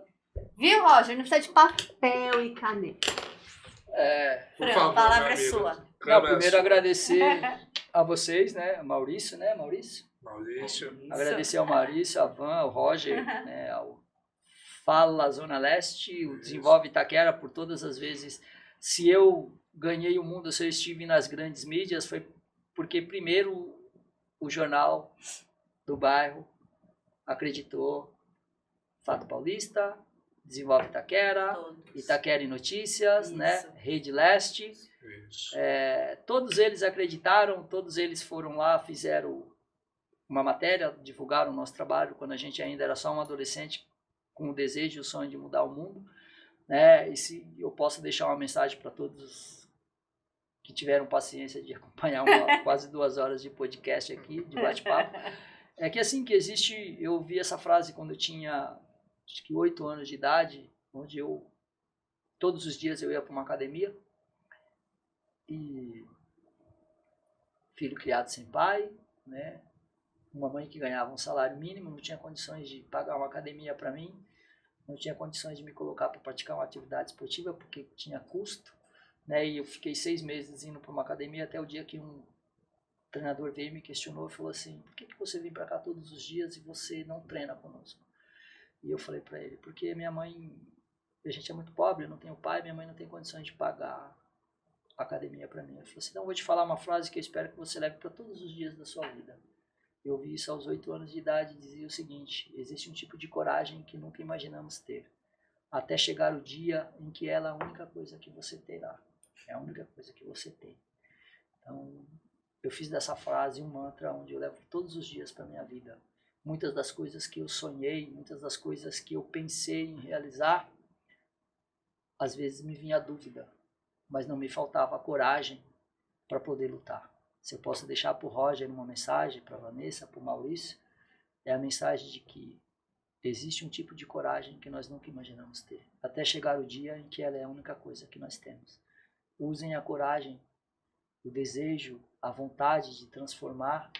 Viu, Roger? Não precisa de papel e caneta. Por Fran, favor, a palavra meu é amigo. sua. Não, Câmera primeiro sua. agradecer a vocês, né? Maurício, né? Maurício? Maurício. Agradecer ao Maurício, a Van, ao Roger, né? Ao Fala Zona Leste, o Desenvolve Itaquera, por todas as vezes. Se eu ganhei o mundo, se eu estive nas grandes mídias, foi porque primeiro o jornal do bairro acreditou. Fato Paulista, Desenvolve Itaquera, Todos. Itaquera em Notícias, Isso. né? Rede Leste. Isso. Todos eles acreditaram, todos eles foram lá, fizeram uma matéria, divulgaram o nosso trabalho quando a gente ainda era só um adolescente com o desejo e o sonho de mudar o mundo, né? E se eu posso deixar uma mensagem para todos que tiveram paciência de acompanhar quase 2 horas de podcast aqui, de bate-papo, é que assim que existe, eu ouvi essa frase quando eu tinha acho que 8 anos de idade, onde todos os dias eu ia para uma academia, e filho criado sem pai, né? Uma mãe que ganhava um salário mínimo, não tinha condições de pagar uma academia para mim, não tinha condições de me colocar para praticar uma atividade esportiva porque tinha custo, né? E eu fiquei 6 meses indo para uma academia até o dia que um treinador veio e me questionou e falou assim: por que você vem para cá todos os dias e você não treina conosco? E eu falei para ele: porque minha mãe, a gente é muito pobre, eu não tenho pai, minha mãe não tem condições de pagar academia para mim. Eu falei assim: então eu vou te falar uma frase que eu espero que você leve para todos os dias da sua vida. Eu ouvi isso aos 8 anos de idade, dizia o seguinte: existe um tipo de coragem que nunca imaginamos ter, até chegar o dia em que ela é a única coisa que você terá, é a única coisa que você tem. Então eu fiz dessa frase um mantra onde eu levo todos os dias para minha vida. Muitas das coisas que eu sonhei, muitas das coisas que eu pensei em realizar, às vezes me vinha a dúvida, mas não me faltava a coragem para poder lutar. Se eu posso deixar para o Roger uma mensagem, para a Vanessa, para o Maurício, é a mensagem de que existe um tipo de coragem que nós nunca imaginamos ter, até chegar o dia em que ela é a única coisa que nós temos. Usem a coragem, o desejo, a vontade de transformar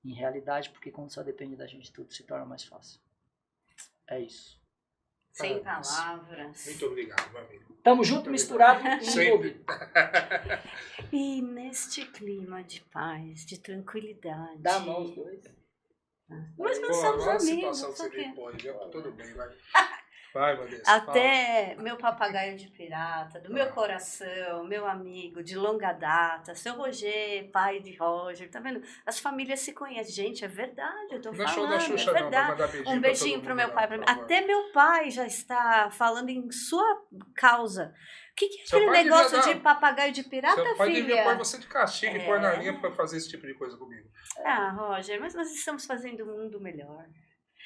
em realidade, porque quando só depende da gente, tudo se torna mais fácil. É isso. Sem palavras. Muito obrigado, meu amigo. Tamo junto, misturado e Sempre. envolvido. E neste clima de paz, de tranquilidade. Dá a mão os dois. Mas Pô, nós somos agora a amigos. situação que só você que- me põe, já tudo bem, vai. Vai, Vanessa. Até meu papagaio de pirata, do meu coração, meu amigo de longa data, seu Roger, pai de Roger, tá vendo? As famílias se conhecem. Gente, é verdade, eu tô Não é show falando, da Xuxa, é não. Vai verdade. mandar beijinho Um pra beijinho todo pro mundo meu lá, pai. por favor. Até meu pai já está falando em sua causa. O que é Seu aquele pai negócio devia dar- de papagaio de pirata, Seu pai devia pôr filha? você de castigo e pôr na linha pra fazer esse tipo de coisa comigo. Ah, Roger, mas nós estamos fazendo um mundo melhor.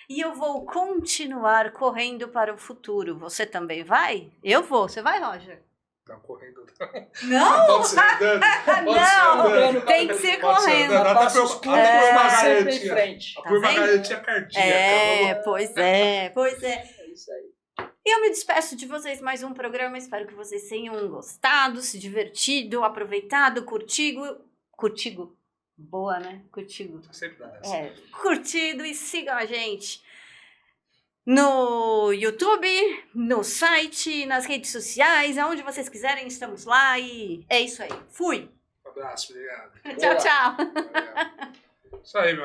E eu vou continuar correndo para o futuro. Você também vai? Eu vou. Você vai, Roger? Não, correndo. Não! Pode ser andando. Pode ser Não! andando. Tem que ser Pode ser correndo. andando. Até Passos por curtos, mas sempre em Margaretinha. frente. A Tá por vendo? Margaretinha cardíaca. É, Vamos- pois é, pois é. É isso aí. E eu me despeço de vocês mais um programa. Espero que vocês tenham gostado, se divertido, aproveitado, curtido. Boa, né? Curtido. Sempre dá essa. É, curtido e sigam a gente no YouTube, no site, nas redes sociais, aonde vocês quiserem, estamos lá e é isso aí. Fui! Um abraço, obrigado. Tchau, tchau! Valeu. Isso aí, meu